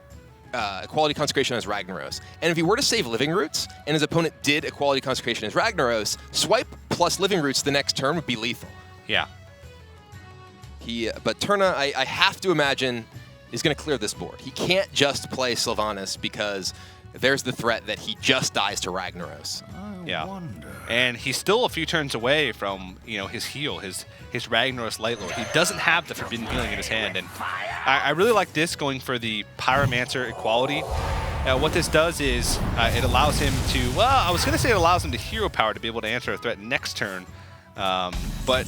Equality Consecration as Ragnaros. And if he were to save Living Roots, and his opponent did Equality Consecration as Ragnaros, swipe plus Living Roots the next turn would be lethal. Yeah. But Turna, I have to imagine, is going to clear this board. He can't just play Sylvanas, because there's the threat that he just dies to Ragnaros. Yeah. And he's still a few turns away from, his heal, his Ragnaros Lightlord. He doesn't have the Forbidden Healing in his hand, and I really like this going for the Pyromancer Equality. What this does is it allows him to, I was going to say it allows him to Hero Power to be able to answer a threat next turn, but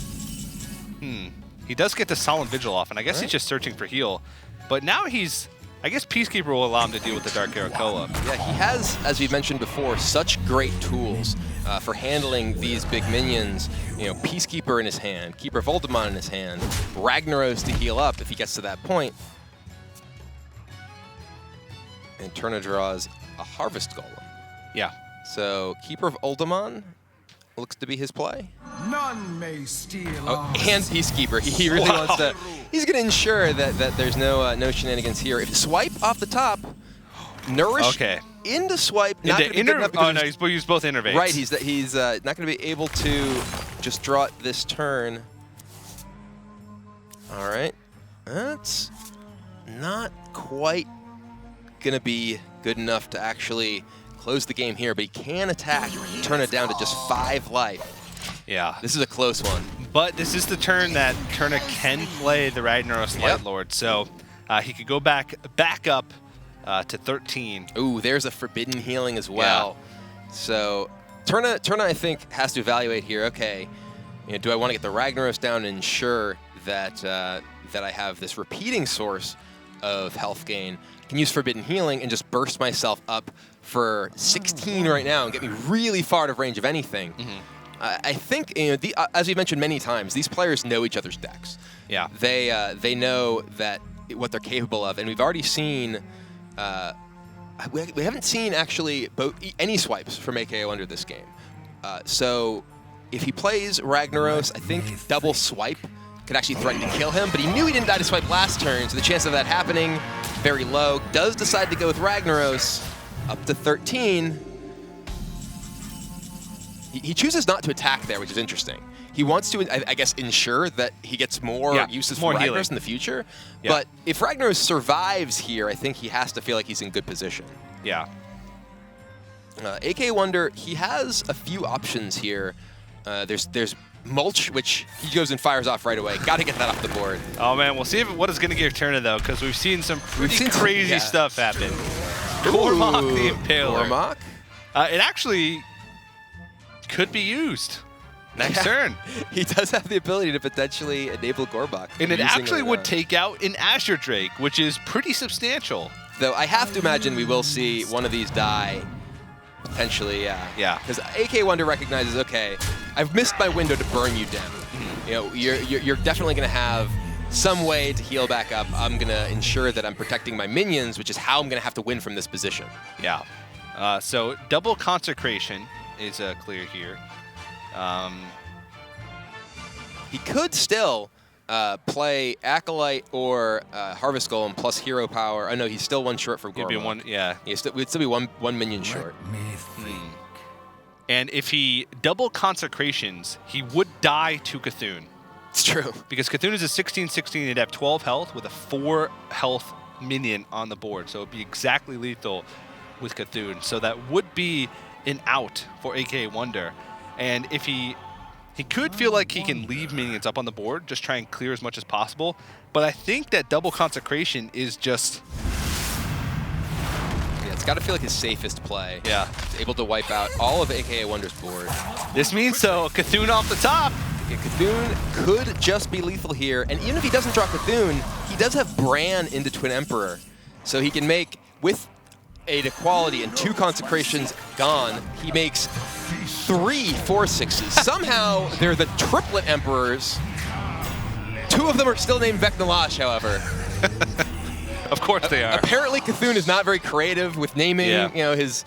he does get the Solemn Vigil off, and I guess he's just searching for heal. But now he's I guess Peacekeeper will allow him to deal with the Dark Arrow co-op. Yeah, he has, as we've mentioned before, such great tools for handling these big minions. You know, Peacekeeper in his hand, Keeper of Ultimon in his hand, Ragnaros to heal up if he gets to that point. And Turna draws a Harvest Golem. Yeah. So Keeper of Ultimon looks to be his play. None may steal And Peacekeeper. He really wants to. He's going to ensure that there's no shenanigans here. If swipe off the top, nourish into swipe. Not going to be good enough oh no, he's used both innervates. Right. He's not going to be able to just draw it this turn. All right. That's not quite going to be good enough to actually close the game here, but he can attack, turn it down to just 5 life. Yeah. This is a close one. But this is the turn that Turna can play the Ragnaros Light Lord, so he could go back up to 13. Ooh, there's a Forbidden Healing as well. Yeah. So Turna, I think, has to evaluate here. Okay, you know, do I want to get the Ragnaros down and ensure that that I have this repeating source of health gain? I can use Forbidden Healing and just burst myself up for 16 right now and get me really far out of range of anything. I think, you know, as we've mentioned many times, these players know each other's decks. Yeah. They know that what they're capable of, and we've already seen. We haven't seen actually any swipes from AKAWonder this game. So if he plays Ragnaros, I think double swipe could actually threaten to kill him, but he knew he didn't die to swipe last turn, so the chance of that happening, very low. Does decide to go with Ragnaros, up to 13. He chooses not to attack there, which is interesting. He wants to, I guess, ensure that he gets more uses for Ragnaros in the future. Yeah. But if Ragnaros survives here, I think he has to feel like he's in good position. Yeah. AKAWonder, he has a few options here. There's Mulch, which he goes and fires off right away. Got to get that off the board. Oh man, we'll see what is going to give Turna though, because we've seen some pretty crazy stuff happen. Cormac the Impaler. Cormac? It actually could be used next turn. He does have the ability to potentially enable Gorbak. And it actually would take out an Azure Drake, which is pretty substantial. Though I have to imagine we will see one of these die. Potentially, yeah. Yeah. Because AKAWonder recognizes, okay, I've missed my window to burn you down. You know, you're definitely going to have some way to heal back up. I'm going to ensure that I'm protecting my minions, which is how I'm going to have to win from this position. Yeah. So double Consecration is clear here. He could still play Acolyte or Harvest Golem plus Hero Power. Oh no, he's still one short from Gorbak. He'd be one, yeah. We'd still be one minion short. And if he double Consecrations, he would die to Cthulhu. It's true. Because Cthulhu is a 16/16, he'd have 12 health with a 4 health minion on the board. So it would be exactly lethal with Cthulhu. So that would be an out for AKAWonder. And if he could feel like he can leave minions up on the board, just try and clear as much as possible. But I think that double Consecration is just... Yeah, it's got to feel like his safest play. Yeah. He's able to wipe out all of AKAWonder's board. This means so. Cthulhu off the top. Yeah, Cthulhu could just be lethal here. And even if he doesn't draw Cthulhu, he does have Bran into Twin Emperor. So he can make, with 8 equality and 2 consecrations gone, he makes 3 4/6s. Somehow, they're the triplet emperors. 2 of them are still named Vecnalash, however. Of course they are. Apparently, Cthulhu is not very creative with naming, you know, his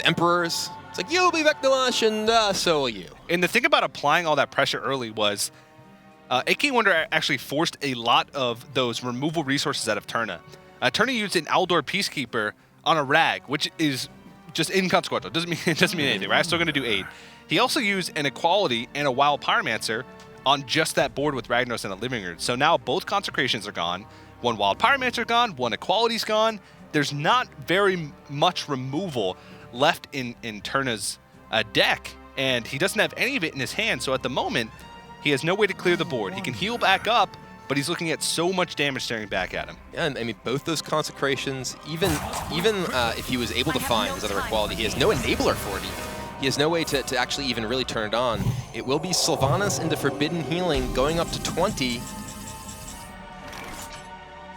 emperors. It's like, you'll be Vecnalash, and so will you. And the thing about applying all that pressure early was AKAWonder actually forced a lot of those removal resources out of Turna. Turna used an Aldor Peacekeeper on a Rag, which is just inconsequential. It doesn't mean anything, right? I'm still going to do 8. He also used an Equality and a Wild Pyromancer on just that board with Ragnaros and a Living Root. So now both Consecrations are gone. 1 Wild Pyromancer gone, 1 Equality's gone. There's not very much removal left in Turna's deck, and he doesn't have any of it in his hand. So at the moment, he has no way to clear the board. He can heal back up, but he's looking at so much damage staring back at him. Yeah, and I mean, both those Consecrations, even if he was able to find his other Equality, he has no enabler for it even. He has no way to actually even really turn it on. It will be Sylvanas into Forbidden Healing, going up to 20.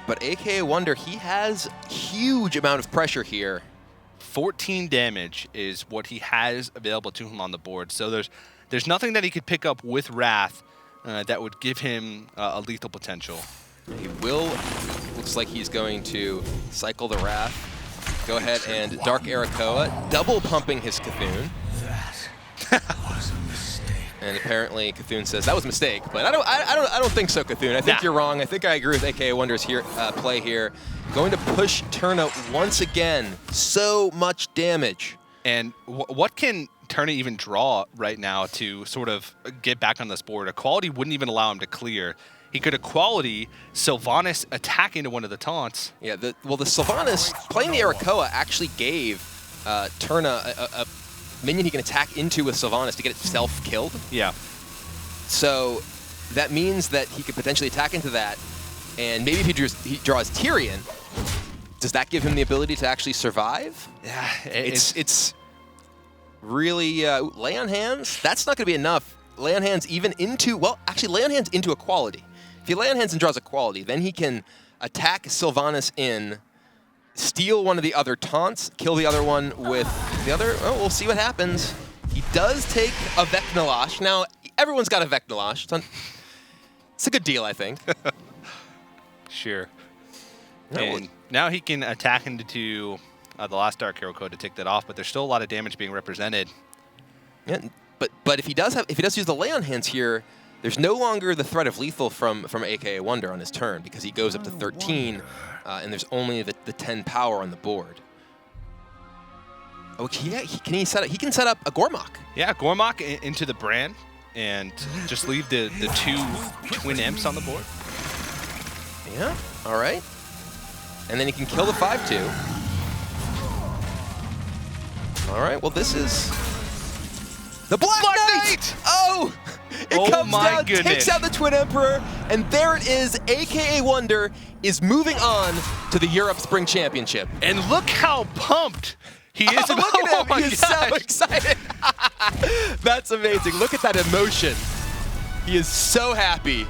But AKAWonder, he has huge amount of pressure here. 14 damage is what he has available to him on the board. So there's nothing that he could pick up with Wrath that would give him a lethal potential. He will, looks like he's going to cycle the Wrath. Go ahead and Dark AKAWonder, double pumping his Cthulhu. And apparently Cthulhu says that was a mistake, but I don't think so, Cthulhu. I think you're wrong. I think I agree with AKAWonder's play here. Going to push Turna once again. So much damage. And what can Turna even draw right now to sort of get back on this board? Equality wouldn't even allow him to clear. He could Equality Sylvanas attack into one of the taunts. Yeah, the Sylvanas, playing the AKAWonder actually gave Turna a minion he can attack into with Sylvanas to get itself killed. Yeah. So that means that he could potentially attack into that, and maybe if he draws Tyrion, does that give him the ability to actually survive? Yeah, it's really lay on hands. That's not going to be enough. Lay on hands even into lay on hands into Equality. If he lay on hands and draws Equality, then he can attack Sylvanas in, steal one of the other taunts, kill the other one with the other. Oh, we'll see what happens. He does take a Vecnalash. Now, everyone's got a Vecnalash. It's a good deal, I think. Sure. And now he can attack into the last Dark Hero Code to take that off, but there's still a lot of damage being represented. Yeah, but if he does use the lay on hands here, there's no longer the threat of lethal from AKAWonder on his turn because he goes up to 13. And there's only the 10 power on the board. Oh, yeah, he can set up a Gormok. Yeah, Gormok into the Brand and just leave the two twin imps on the board. Yeah, all right. And then he can kill the 5/2. All right, well, this is the Black Knight! Oh! It comes down, takes out the Twin Emperor, and there it is. AKAWonder is moving on to the Europe Spring Championship. And look how pumped he is. Oh, look at him. He is so excited. That's amazing. Look at that emotion. He is so happy.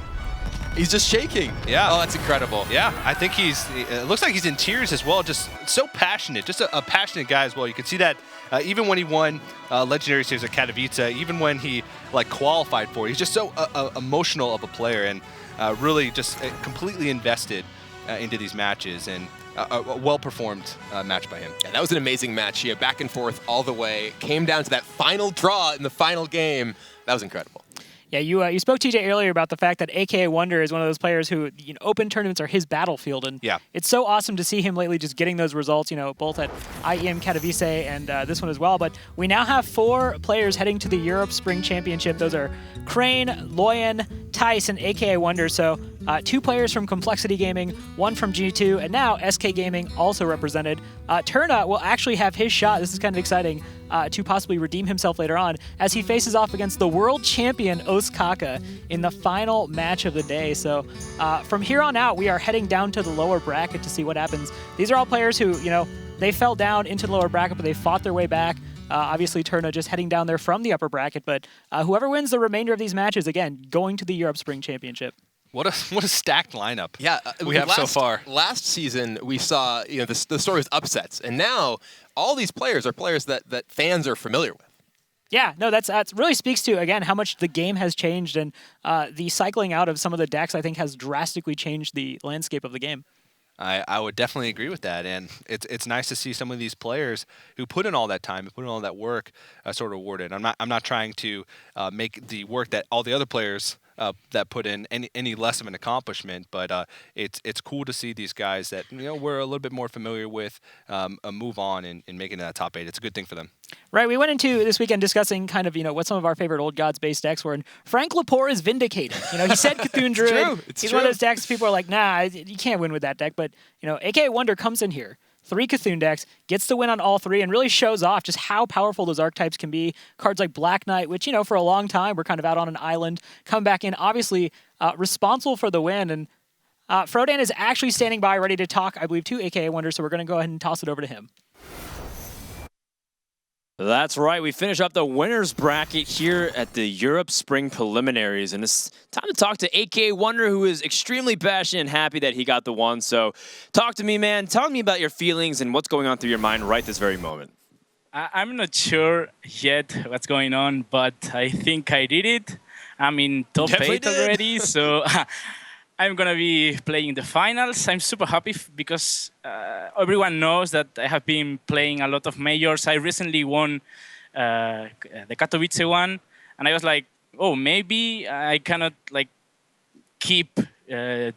He's just shaking. Yeah. Oh, that's incredible. Yeah, I think it looks like he's in tears as well. Just so passionate. Just a passionate guy as well. You can see that even when he won Legendary Series at Katowice, even when he qualified for it, he's just so emotional of a player and really just completely invested into these matches, and a well-performed match by him. Yeah, that was an amazing match. Yeah, back and forth all the way. Came down to that final draw in the final game. That was incredible. Yeah, you spoke, TJ, earlier about the fact that AKAWonder is one of those players who, open tournaments are his battlefield, and it's so awesome to see him lately just getting those results, both at IEM Katowice and this one as well. But we now have 4 players heading to the Europe Spring Championship. Those are Crane, Loyan, Tice, and AKAWonder. So 2 players from Complexity Gaming, 1 from G2, and now SK Gaming also represented. Turna will actually have his shot. This is kind of exciting. To possibly redeem himself later on as he faces off against the world champion Ostkaka in the final match of the day. So from here on out, we are heading down to the lower bracket to see what happens. These are all players who, they fell down into the lower bracket, but they fought their way back. Obviously, Turna just heading down there from the upper bracket, but whoever wins the remainder of these matches, again, going to the Europe Spring Championship. What a stacked lineup. Yeah, we have so far. Last season we saw the story was upsets, and now all these players are players that fans are familiar with. Yeah, no, that really speaks to, again, how much the game has changed, and the cycling out of some of the decks, I think, has drastically changed the landscape of the game. I would definitely agree with that, and it's nice to see some of these players who put in all that time, put in all that work, sort of rewarded. I'm not trying to make the work that all the other players that put in any less of an accomplishment, but it's cool to see these guys that we're a little bit more familiar with move on and making that top 8. It's a good thing for them. Right, we went into this weekend discussing kind of what some of our favorite Old Gods based decks were, and Frank Lepore is vindicated. He said Cthulhu Druid. He's one of those decks people are like, nah, you can't win with that deck. But AKAWonder comes in here, 3 Cthulhu decks, gets the win on all 3, and really shows off just how powerful those archetypes can be. Cards like Black Knight, which for a long time we're kind of out on an island, come back in, obviously responsible for the win. And Frodan is actually standing by, ready to talk, I believe, to AKAWonder. So we're going to go ahead and toss it over to him. That's right. We finish up the winners bracket here at the Europe Spring Preliminaries, and it's time to talk to AKAWonder, who is extremely passionate and happy that he got the one. So talk to me, man. Tell me about your feelings and what's going on through your mind right this very moment. I'm not sure yet what's going on, but I think I did it. I'm in top 8 already, so I'm going to be playing the finals. I'm super happy because everyone knows that I have been playing a lot of majors. I recently won the Katowice one, and I was like, oh, maybe I cannot like keep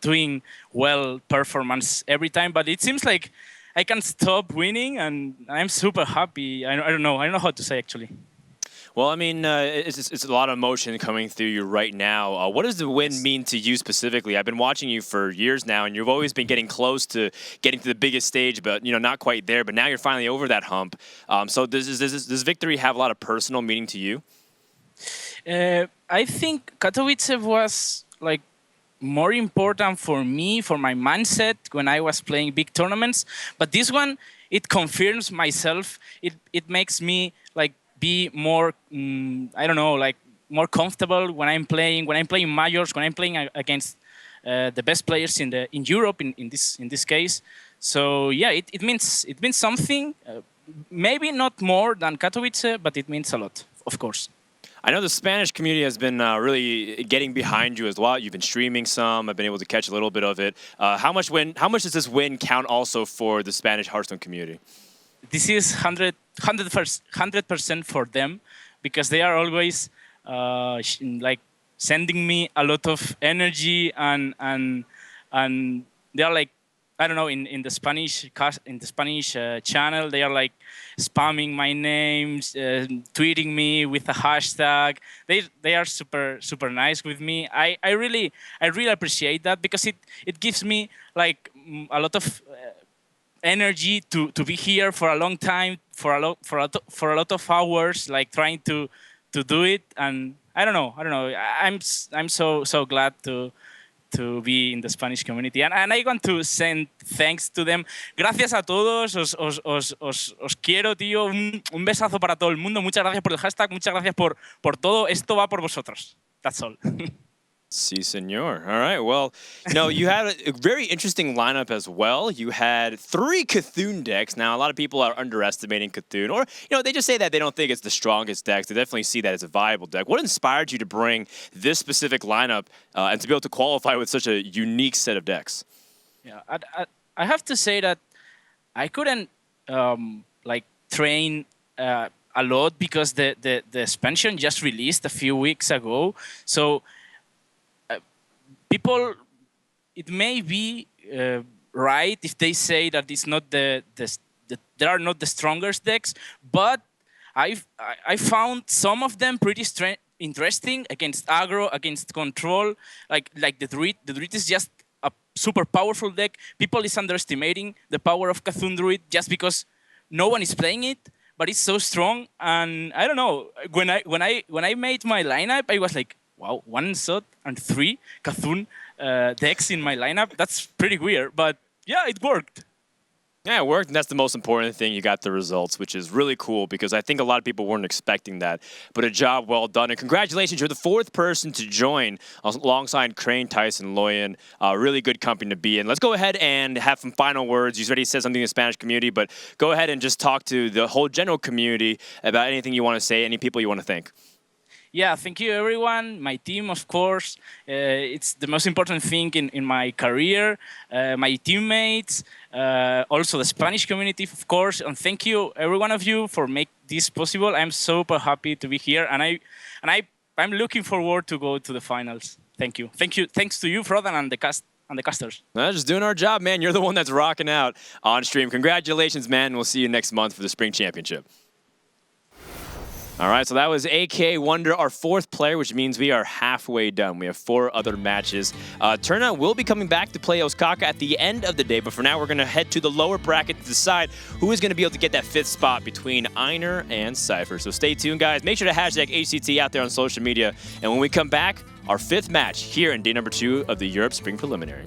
doing well performance every time, but it seems like I can't stop winning, and I'm super happy. I don't know how to say actually. Well, I mean, it's a lot of emotion coming through you right now. What does the win mean to you specifically? I've been watching you for years now, and you've always been getting close to getting to the biggest stage, but not quite there. But now you're finally over that hump. So does this victory have a lot of personal meaning to you? I think Katowice was like more important for me, for my mindset when I was playing big tournaments. But this one, it confirms myself. It makes me like be more, I don't know, like more comfortable when I'm playing majors, when I'm playing against the best players in Europe in this case. So yeah, it means something. Maybe not more than Katowice, but it means a lot, of course. I know the Spanish community has been really getting behind you as well. You've been streaming some. I've been able to catch a little bit of it. How much does this win count also for the Spanish Hearthstone community? This is 100% for them, because they are always like sending me a lot of energy, and they are like, I don't know, in the Spanish channel, they are like spamming my names, tweeting me with a hashtag. They are super nice with me. I really appreciate that, because it gives me like a lot of energy to be here for a long time, for a lot of hours, like trying to do it. And I don't know. I'm so glad to be in the Spanish community, and I want to send thanks to them. Gracias a todos, os quiero, tío. Un besazo para todo el mundo. Muchas gracias por el hashtag, muchas gracias por todo. Esto va por vosotros. That's all. Si, senor. All right. Well, you had a very interesting lineup as well. You had 3 Cthulhu decks. Now, a lot of people are underestimating Cthulhu, or they just say that they don't think it's the strongest deck. They definitely see that as a viable deck. What inspired you to bring this specific lineup and to be able to qualify with such a unique set of decks? Yeah, I have to say that I couldn't like train a lot, because the expansion just released a few weeks ago. So people, it may be right if they say that it's not there are not the strongest decks, but I found some of them pretty interesting against aggro, against control. Like the Druid. The Druid is just a super powerful deck. People is underestimating the power of Cthulhu Druid just because no one is playing it, but it's so strong. And I don't know, when I made my lineup, I was like, wow, 1 shot and 3 Cthulhu decks in my lineup. That's pretty weird, but yeah, it worked. Yeah, it worked, and that's the most important thing. You got the results, which is really cool, because I think a lot of people weren't expecting that. But a job well done, and congratulations. You're the 4th person to join alongside Crane, Tyson, Loyan. Really good company to be in. Let's go ahead and have some final words. You already said something in the Spanish community, but go ahead and just talk to the whole general community about anything you want to say, any people you want to thank. Yeah, thank you, everyone. My team, of course. It's the most important thing in my career. My teammates, also the Spanish community, of course. And thank you, every one of you, for making this possible. I'm super happy to be here, and I'm looking forward to go to the finals. Thank you. Thanks to you, Frodan, and the casters. Just doing our job, man. You're the one that's rocking out on stream. Congratulations, man. We'll see you next month for the Spring Championship. All right, so that was AKAWonder, our 4th player, which means we are halfway done. We have 4 other matches. Turna will be coming back to play Osaka at the end of the day, but for now, we're going to head to the lower bracket to decide who is going to be able to get that 5th spot between Einar and Cypher. So stay tuned, guys. Make sure to hashtag HCT out there on social media. And when we come back, our 5th match here in day number 2 of the Europe Spring Preliminary.